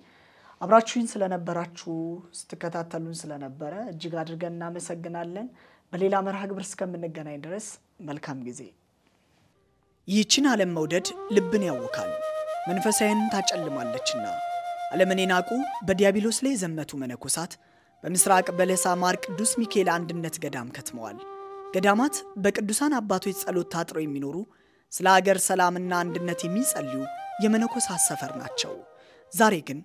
[SPEAKER 2] አብራችሁኝ ስለነበራችሁ ስትከታተሉን ስለነበረ እጅግ አድርገን እናመሰግናለን። በሌላ መርሃ ግብር እስከምንገናኝ ድረስ መልካም ጊዜ። ይህችን ዓለም መውደድ ልብን ያወካል፣ መንፈሳዊን ታጨልማለችና ዓለምን የናቁ በዲያብሎስ ላይ ዘመቱ መነኮሳት በምስራቅ በለሳ ማር ቅዱስ ሚካኤል አንድነት ገዳም ከትመዋል። ገዳማት በቅዱሳን አባቶች ጸሎት ታጥረው የሚኖሩ ስለ ሀገር ሰላምና አንድነት የሚጸልዩ የመነኮሳት ሰፈር ናቸው። ዛሬ ግን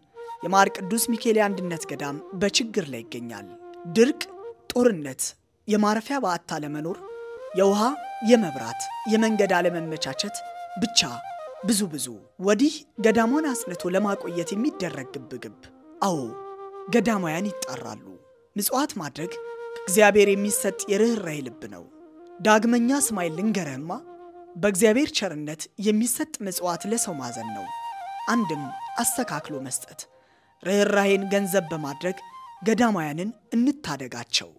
[SPEAKER 2] የማር ቅዱስ ሚካኤል አንድነት ገዳም በችግር ላይ ይገኛል። ድርቅ፣ ጦርነት የማረፊያ በአታ ለመኖር የውሃ የመብራት የመንገድ አለመመቻቸት ብቻ ብዙ ወዲህ ገዳማን አጽንቶ ለማቆየት የሚደረግ ግብግብ አዎ ገዳማያን ይጣራሉ ምጽዋት ማድረግ እግዚአብሔር የሚሰጥ የርህራሄ ልብ ነው ዳግመኛ ስማይ ልንገረህማ በእግዚአብሔር ቸርነት የሚሰጥ ምጽዋት ለሰው ማዘን ነው አንድም አስተካክሎ መስጠት ርህራሄን ገንዘብ በማድረግ ገዳማያንን እንታደጋቸው